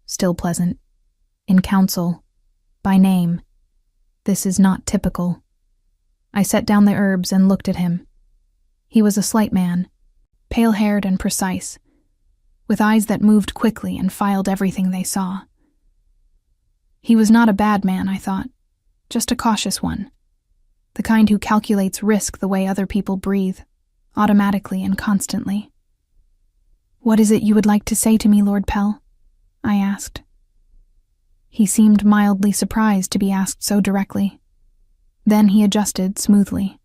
still pleasant. "In council, by name. This is not typical." I set down the herbs and looked at him. He was a slight man, pale-haired and precise, with eyes that moved quickly and filed everything they saw. He was not a bad man, I thought, just a cautious one, the kind who calculates risk the way other people breathe, automatically and constantly. "What is it you would like to say to me, Lord Pell?" I asked. He seemed mildly surprised to be asked so directly. Then he adjusted smoothly.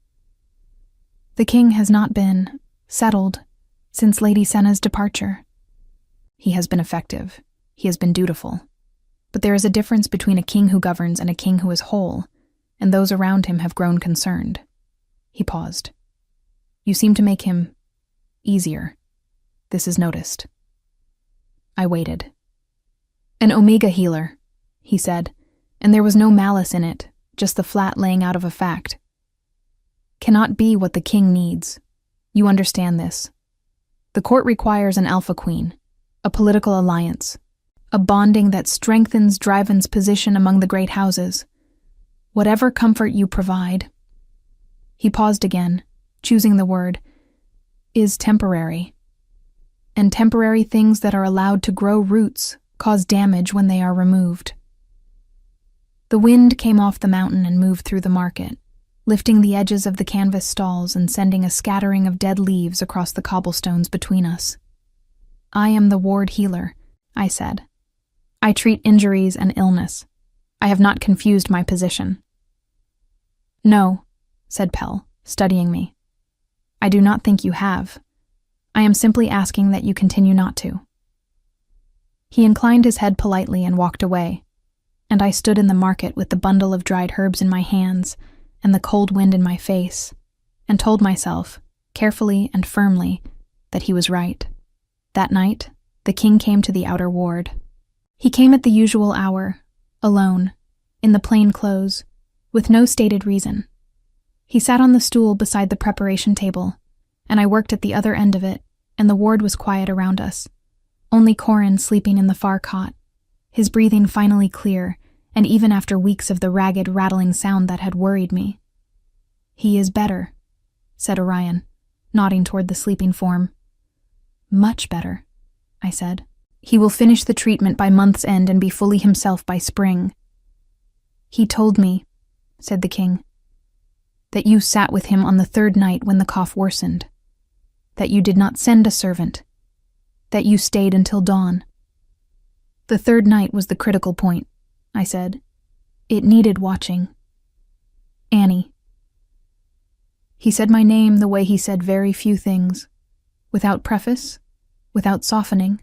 "The king has not been settled since Lady Senna's departure. He has been effective. He has been dutiful. But there is a difference between a king who governs and a king who is whole, and those around him have grown concerned." He paused. "You seem to make him easier. This is noticed." I waited. "An Omega healer," he said, and there was no malice in it, just the flat laying out of a fact. "Cannot be what the king needs. You understand this. The court requires an Alpha Queen, a political alliance, a bonding that strengthens Driven's position among the great houses. Whatever comfort you provide," he paused again, choosing the word, "is temporary. And temporary things that are allowed to grow roots cause damage when they are removed." The wind came off the mountain and moved through the market, lifting the edges of the canvas stalls and sending a scattering of dead leaves across the cobblestones between us. "I am the ward healer," I said. "I treat injuries and illness. I have not confused my position." "No," said Pell, studying me. "I do not think you have. I am simply asking that you continue not to." He inclined his head politely and walked away, and I stood in the market with the bundle of dried herbs in my hands and the cold wind in my face, and told myself, carefully and firmly, that he was right. That night, the king came to the outer ward. He came at the usual hour, alone, in the plain clothes, with no stated reason. He sat on the stool beside the preparation table, and I worked at the other end of it, and the ward was quiet around us. Only Corin sleeping in the far cot, his breathing finally clear, and even after weeks of the ragged, rattling sound that had worried me. "He is better," said Orion, nodding toward the sleeping form. "Much better," I said. "He will finish the treatment by month's end and be fully himself by spring." "He told me," said the king, "that you sat with him on the third night when the cough worsened, that you did not send a servant, that you stayed until dawn." "The third night was the critical point," I said. "It needed watching." "Annie." He said my name the way he said very few things, without preface, without softening,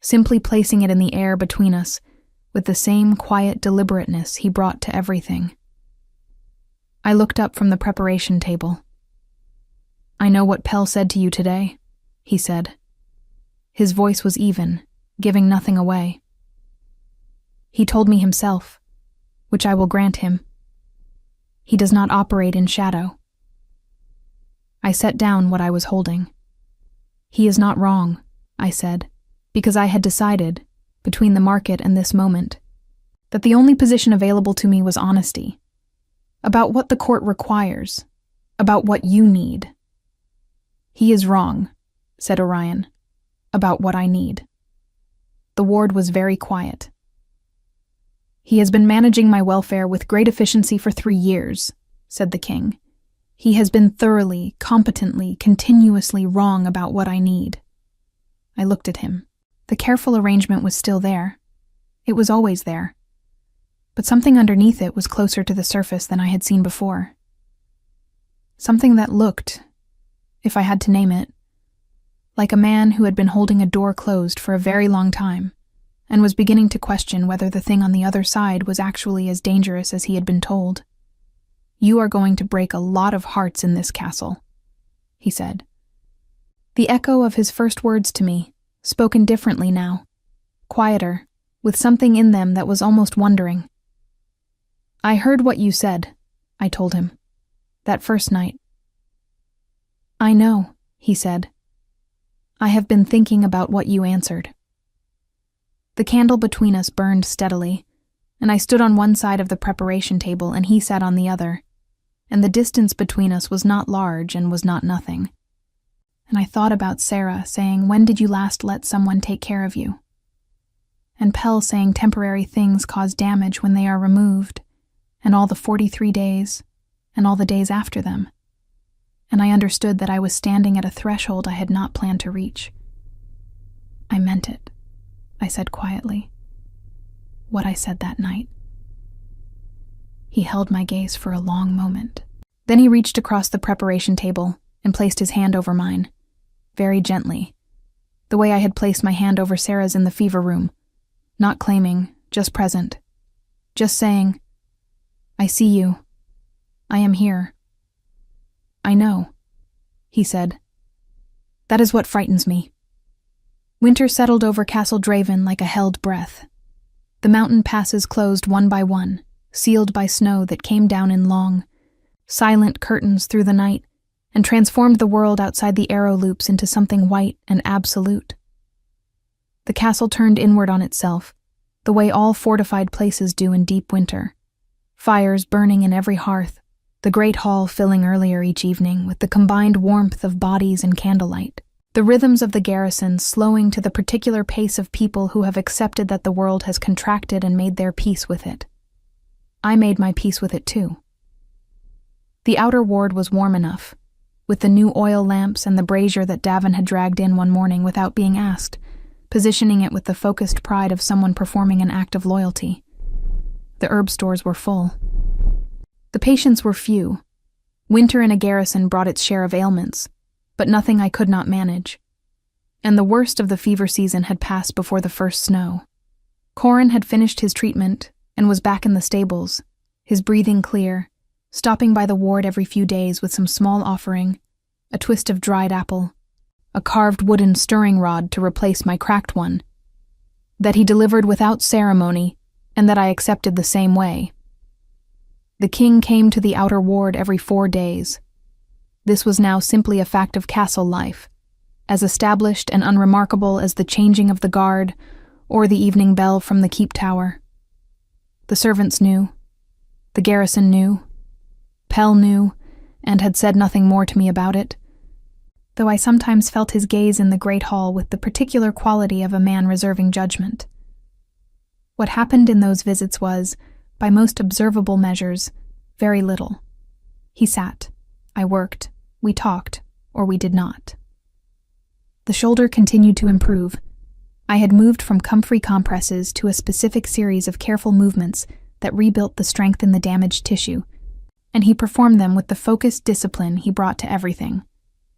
simply placing it in the air between us with the same quiet deliberateness he brought to everything. I looked up from the preparation table. "I know what Pell said to you today," he said. His voice was even, giving nothing away. "He told me himself, which I will grant him. He does not operate in shadow." I set down what I was holding. "He is not wrong," I said, because I had decided, between the market and this moment, that the only position available to me was honesty, about what the court requires, about what you need. "He is wrong," said Orion, "about what I need." The ward was very quiet. "He has been managing my welfare with great efficiency for 3 years," said the king. "He has been thoroughly, competently, continuously wrong about what I need." I looked at him. The careful arrangement was still there. It was always there. but something underneath it was closer to the surface than I had seen before. Something that looked, if I had to name it, like a man who had been holding a door closed for a very long time and was beginning to question whether the thing on the other side was actually as dangerous as he had been told. "You are going to break a lot of hearts in this castle," he said. The echo of his first words to me, spoken differently now, quieter, with something in them that was almost wondering. "I heard what you said," I told him, "that first night." "I know," he said. "I have been thinking about what you answered." The candle between us burned steadily, and I stood on one side of the preparation table and he sat on the other, and the distance between us was not large and was not nothing. And I thought about Sarah saying, "When did you last let someone take care of you?" And Pell saying temporary things cause damage when they are removed, and all the 43 days, and all the days after them. And I understood that I was standing at a threshold I had not planned to reach. "I meant it," I said quietly. "What I said that night." He held my gaze for a long moment. Then he reached across the preparation table and placed his hand over mine, very gently, the way I had placed my hand over Sarah's in the fever room, not claiming, just present, just saying, "I see you. I am here." "I know," he said. "That is what frightens me." Winter settled over Castle Draven like a held breath. The mountain passes closed one by one, sealed by snow that came down in long, silent curtains through the night, and transformed the world outside the arrow loops into something white and absolute. The castle turned inward on itself, the way all fortified places do in deep winter. Fires burning in every hearth, the great hall filling earlier each evening with the combined warmth of bodies and candlelight. The rhythms of the garrison slowing to the particular pace of people who have accepted that the world has contracted and made their peace with it. I made my peace with it too. The outer ward was warm enough, with the new oil lamps and the brazier that Davin had dragged in one morning without being asked, positioning it with the focused pride of someone performing an act of loyalty. The herb stores were full. The patients were few. Winter in a garrison brought its share of ailments, but nothing I could not manage. And the worst of the fever season had passed before the first snow. Corin had finished his treatment and was back in the stables, his breathing clear, stopping by the ward every few days with some small offering, a twist of dried apple, a carved wooden stirring rod to replace my cracked one, that he delivered without ceremony, and that I accepted the same way. The king came to the outer ward every 4 days. This was now simply a fact of castle life, as established and unremarkable as the changing of the guard or the evening bell from the keep tower. The servants knew. The garrison knew. Pell knew, and had said nothing more to me about it, though I sometimes felt his gaze in the great hall with the particular quality of a man reserving judgment. What happened in those visits was, by most observable measures, very little. He sat, I worked, we talked, or we did not. The shoulder continued to improve. I had moved from comfrey compresses to a specific series of careful movements that rebuilt the strength in the damaged tissue, and he performed them with the focused discipline he brought to everything,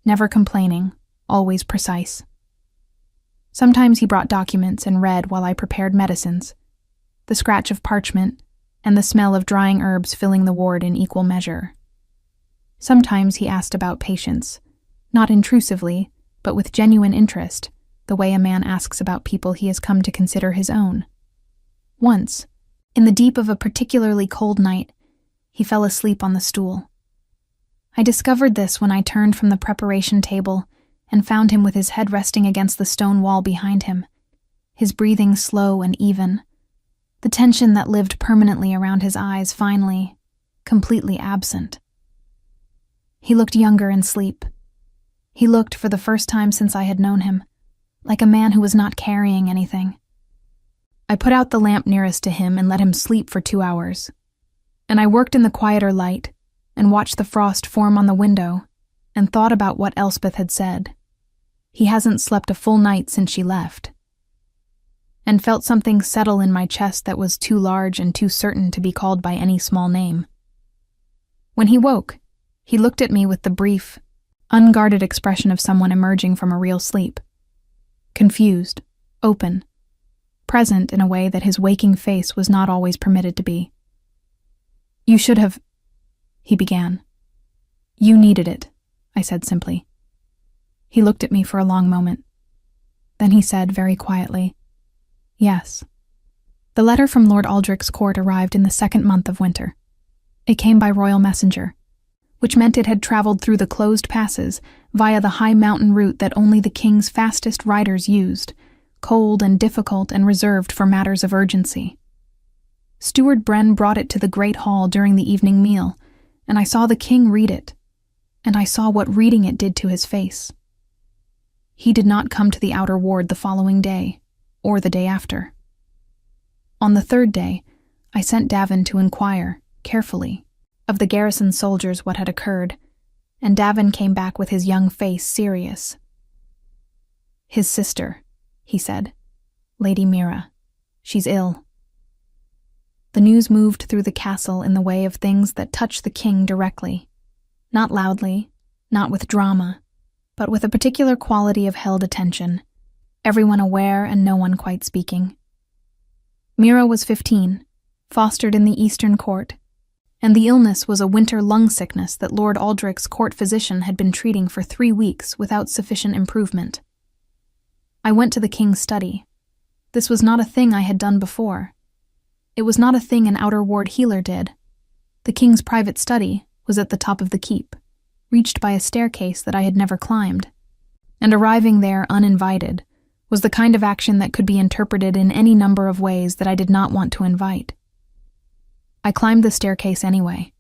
never complaining, always precise. Sometimes he brought documents and read while I prepared medicines, the scratch of parchment and the smell of drying herbs filling the ward in equal measure. Sometimes he asked about patients, not intrusively, but with genuine interest, the way a man asks about people he has come to consider his own. Once, in the deep of a particularly cold night, he fell asleep on the stool. I discovered this when I turned from the preparation table and found him with his head resting against the stone wall behind him, his breathing slow and even, the tension that lived permanently around his eyes finally, completely absent. He looked younger in sleep. He looked, for the first time since I had known him, like a man who was not carrying anything. I put out the lamp nearest to him and let him sleep for 2 hours. And I worked in the quieter light and watched the frost form on the window and thought about what Elspeth had said. He hasn't slept a full night since she left. and felt something settle in my chest that was too large and too certain to be called by any small name. When he woke, he looked at me with the brief, unguarded expression of someone emerging from a real sleep. Confused, open, present in a way that his waking face was not always permitted to be. "You should have," he began. "You needed it," I said simply. He looked at me for a long moment. Then he said very quietly, "Yes." The letter from Lord Aldrich's court arrived in the 2nd month of winter. It came by royal messenger, which meant it had traveled through the closed passes via the high mountain route that only the king's fastest riders used, cold and difficult and reserved for matters of urgency. Steward Bren brought it to the great hall during the evening meal, and I saw the king read it, and I saw what reading it did to his face. He did not come to the outer ward the following day, or the day after. On the 3rd day, I sent Davin to inquire, carefully, of the garrison soldiers what had occurred, and Davin came back with his young face serious. "His sister," he said. "Lady Mira. She's ill." The news moved through the castle in the way of things that touch the king directly. Not loudly, not with drama, but with a particular quality of held attention, everyone aware and no one quite speaking. Mira was 15, fostered in the Eastern Court, and the illness was a winter lung sickness that Lord Aldrich's court physician had been treating for 3 weeks without sufficient improvement. I went to the king's study. This was not a thing I had done before. It was not a thing an outer ward healer did. The king's private study was at the top of the keep, reached by a staircase that I had never climbed, and arriving there uninvited was the kind of action that could be interpreted in any number of ways that I did not want to invite. I climbed the staircase anyway.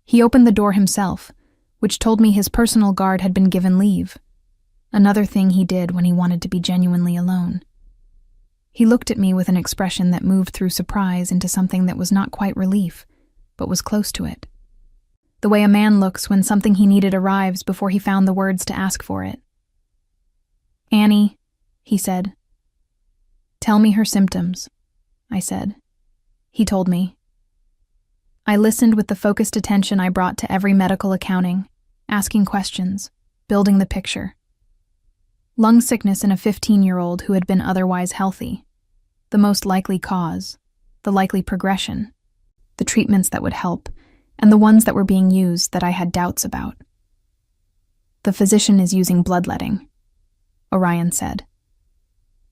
He opened the door himself, which told me his personal guard had been given leave, another thing he did when he wanted to be genuinely alone. He looked at me with an expression that moved through surprise into something that was not quite relief, but was close to it. The way a man looks when something he needed arrives before he found the words to ask for it. "Annie," he said. "Tell me her symptoms," I said. He told me. I listened with the focused attention I brought to every medical accounting, asking questions, building the picture. Lung sickness in a 15-year-old who had been otherwise healthy. The most likely cause, the likely progression, the treatments that would help, and the ones that were being used that I had doubts about. "The physician is using bloodletting," Orion said.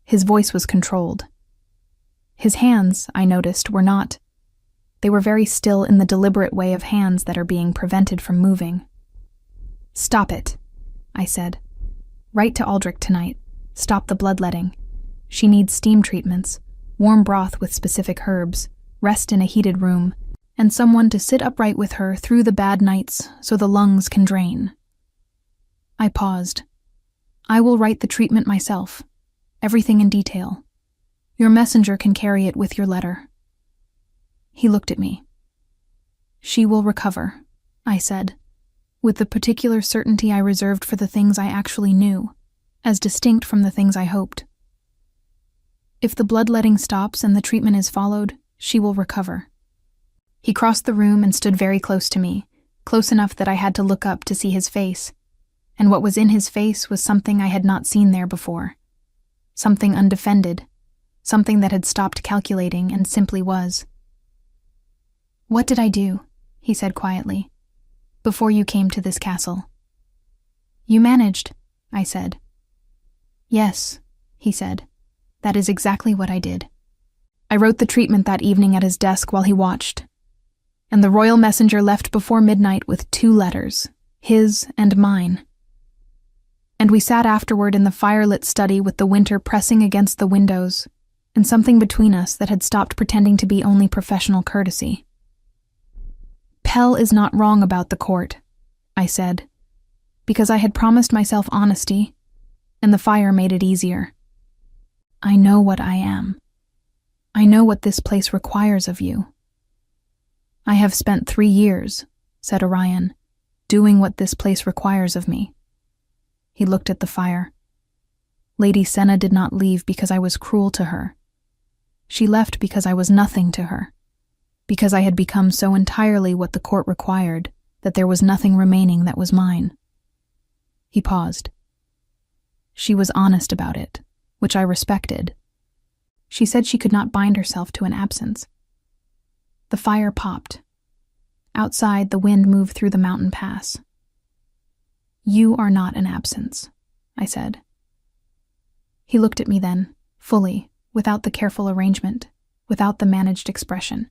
His voice was controlled. His hands, I noticed, were not. They were very still in the deliberate way of hands that are being prevented from moving. "Stop it," I said. "Write to Aldrich tonight. Stop the bloodletting. She needs steam treatments, warm broth with specific herbs, rest in a heated room, and someone to sit upright with her through the bad nights so the lungs can drain." I paused. "I will write the treatment myself, everything in detail. Your messenger can carry it with your letter." He looked at me. "She will recover," I said, with the particular certainty I reserved for the things I actually knew, as distinct from the things I hoped. "If the bloodletting stops and the treatment is followed, she will recover." He crossed the room and stood very close to me, close enough that I had to look up to see his face, and what was in his face was something I had not seen there before. Something undefended, something that had stopped calculating and simply was. "What did I do?" he said quietly, "before you came to this castle?" "You managed," I said. "Yes," he said, "that is exactly what I did." I wrote the treatment that evening at his desk while he watched, and the royal messenger left before midnight with 2 letters, his and mine. And we sat afterward in the firelit study with the winter pressing against the windows, and something between us that had stopped pretending to be only professional courtesy. "Pell is not wrong about the court," I said, because I had promised myself honesty, and the fire made it easier. "I know what I am. I know what this place requires of you." "I have spent 3 years," said Orion, "doing what this place requires of me." He looked at the fire. Lady Senna did not leave because I was cruel to her. She left because I was nothing to her, because I had become so entirely what the court required that there was nothing remaining that was mine. He paused. She was honest about it, which I respected. She said she could not bind herself to an absence. The fire popped. Outside, the wind moved through the mountain pass. "You are not an absence," I said. He looked at me then, fully, without the careful arrangement, without the managed expression.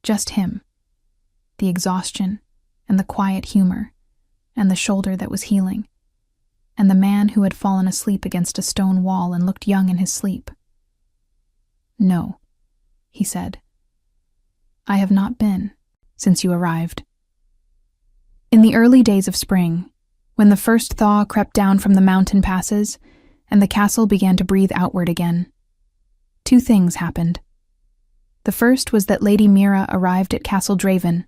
Just him, the exhaustion, and the quiet humor, and the shoulder that was healing, and the man who had fallen asleep against a stone wall and looked young in his sleep. "No," he said. "I have not been since you arrived." In the early days of spring, when the first thaw crept down from the mountain passes and the castle began to breathe outward again, 2 things happened. The first was that Lady Mira arrived at Castle Draven,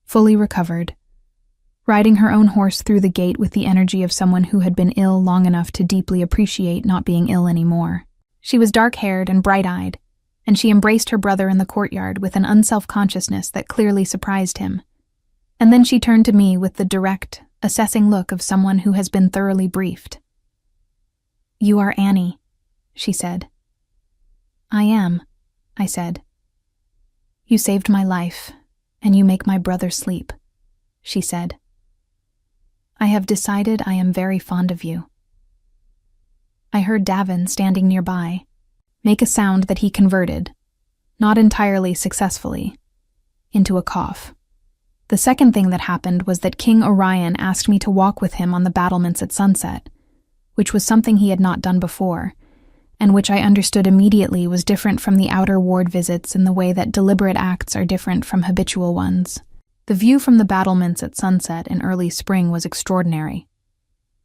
fully recovered, riding her own horse through the gate with the energy of someone who had been ill long enough to deeply appreciate not being ill anymore. She was dark-haired and bright-eyed, and she embraced her brother in the courtyard with an unself-consciousness that clearly surprised him. And then she turned to me with the direct, assessing look of someone who has been thoroughly briefed. "You are Annie," she said. "I am," I said. "You saved my life, and you make my brother sleep," she said. "I have decided I am very fond of you." I heard Davin, standing nearby, make a sound that he converted, not entirely successfully, into a cough. The second thing that happened was that King Orion asked me to walk with him on the battlements at sunset, which was something he had not done before, and which I understood immediately was different from the outer ward visits in the way that deliberate acts are different from habitual ones. The view from the battlements at sunset in early spring was extraordinary.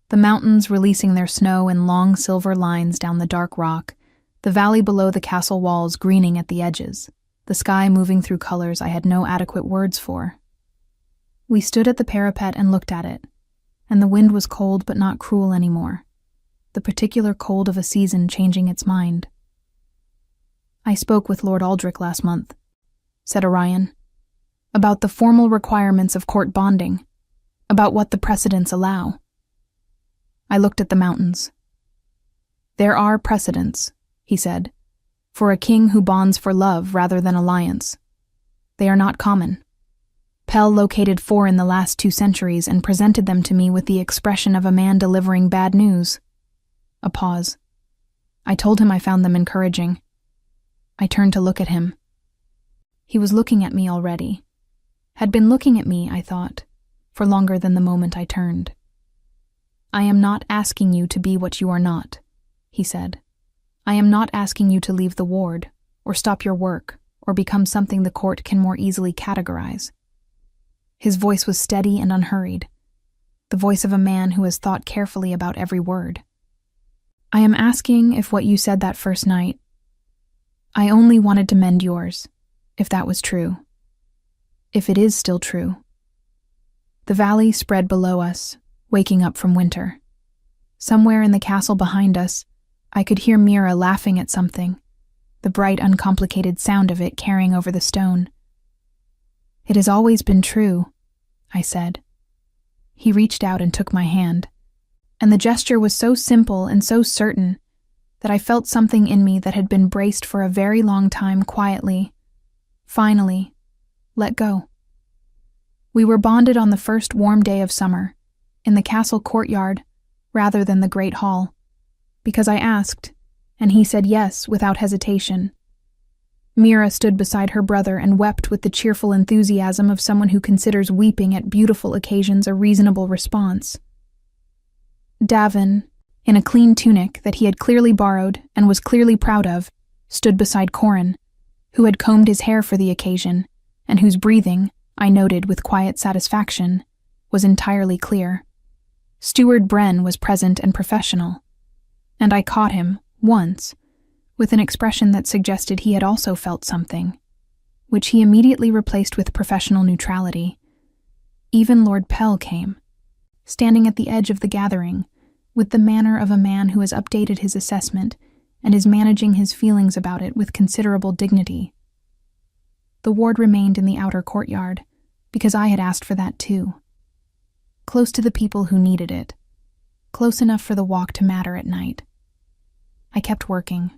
The mountains releasing their snow in long silver lines down the dark rock, the valley below the castle walls greening at the edges, the sky moving through colors I had no adequate words for. We stood at the parapet and looked at it, and the wind was cold but not cruel anymore, the particular cold of a season changing its mind. "I spoke with Lord Aldrich last month," said Orion, "about the formal requirements of court bonding, about what the precedents allow." I looked at the mountains. "There are precedents," he said, "for a king who bonds for love rather than alliance. They are not common. Pell located 4 in the last 2 centuries and presented them to me with the expression of a man delivering bad news." A pause. I told him I found them encouraging. I turned to look at him. He was looking at me already. Had been looking at me, I thought, for longer than the moment I turned. "I am not asking you to be what you are not," he said. "I am not asking you to leave the ward, or stop your work, or become something the court can more easily categorize." His voice was steady and unhurried, the voice of a man who has thought carefully about every word. "I am asking if what you said that first night, I only wanted to mend yours, if that was true. If it is still true." The valley spread below us, waking up from winter. Somewhere in the castle behind us, I could hear Mira laughing at something, the bright, uncomplicated sound of it carrying over the stone. "It has always been true," I said. He reached out and took my hand, and the gesture was so simple and so certain that I felt something in me that had been braced for a very long time quietly, finally, let go. We were bonded on the first warm day of summer, in the castle courtyard, rather than the great hall, because I asked, and he said yes without hesitation. Mira stood beside her brother and wept with the cheerful enthusiasm of someone who considers weeping at beautiful occasions a reasonable response. Davin, in a clean tunic that he had clearly borrowed and was clearly proud of, stood beside Corin, who had combed his hair for the occasion, and whose breathing, I noted with quiet satisfaction, was entirely clear. Steward Bren was present and professional, and I caught him, once, with an expression that suggested he had also felt something, which he immediately replaced with professional neutrality. Even Lord Pell came, standing at the edge of the gathering, with the manner of a man who has updated his assessment and is managing his feelings about it with considerable dignity. The ward remained in the outer courtyard, because I had asked for that too. Close to the people who needed it, close enough for the walk to matter at night. I kept working.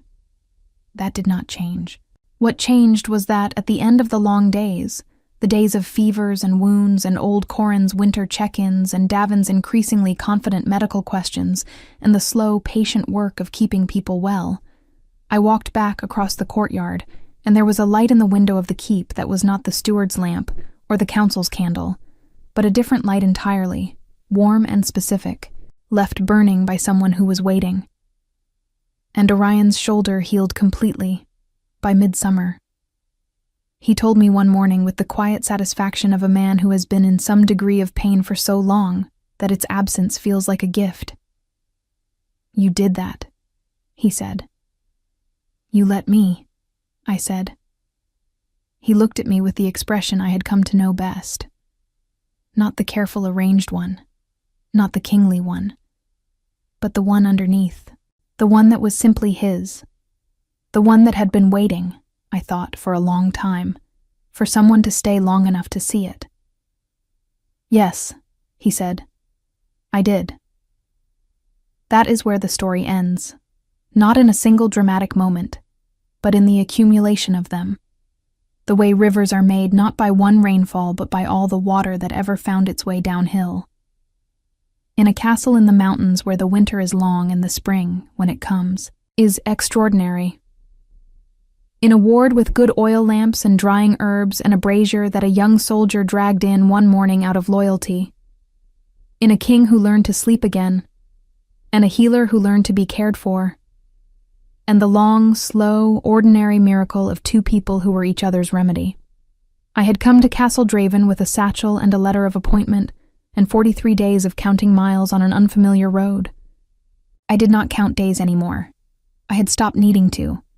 That did not change. What changed was that at the end of the long days, the days of fevers and wounds and old Corin's winter check-ins and Davin's increasingly confident medical questions and the slow, patient work of keeping people well, I walked back across the courtyard, and there was a light in the window of the keep that was not the steward's lamp or the council's candle, but a different light entirely, warm and specific, left burning by someone who was waiting. And Orion's shoulder healed completely, by midsummer. He told me one morning with the quiet satisfaction of a man who has been in some degree of pain for so long that its absence feels like a gift. "You did that," he said. "You let me," I said. He looked at me with the expression I had come to know best. Not the careful arranged one, not the kingly one, but the one underneath, the one that was simply his, the one that had been waiting, I thought, for a long time, for someone to stay long enough to see it. "Yes," he said, "I did." That is where the story ends, not in a single dramatic moment, but in the accumulation of them. The way rivers are made not by one rainfall but by all the water that ever found its way downhill. In a castle in the mountains where the winter is long and the spring, when it comes, is extraordinary. In a ward with good oil lamps and drying herbs and a brazier that a young soldier dragged in one morning out of loyalty. In a king who learned to sleep again, and a healer who learned to be cared for. And the long, slow, ordinary miracle of two people who were each other's remedy. I had come to Castle Draven with a satchel and a letter of appointment, and 43 days of counting miles on an unfamiliar road. I did not count days anymore. I had stopped needing to.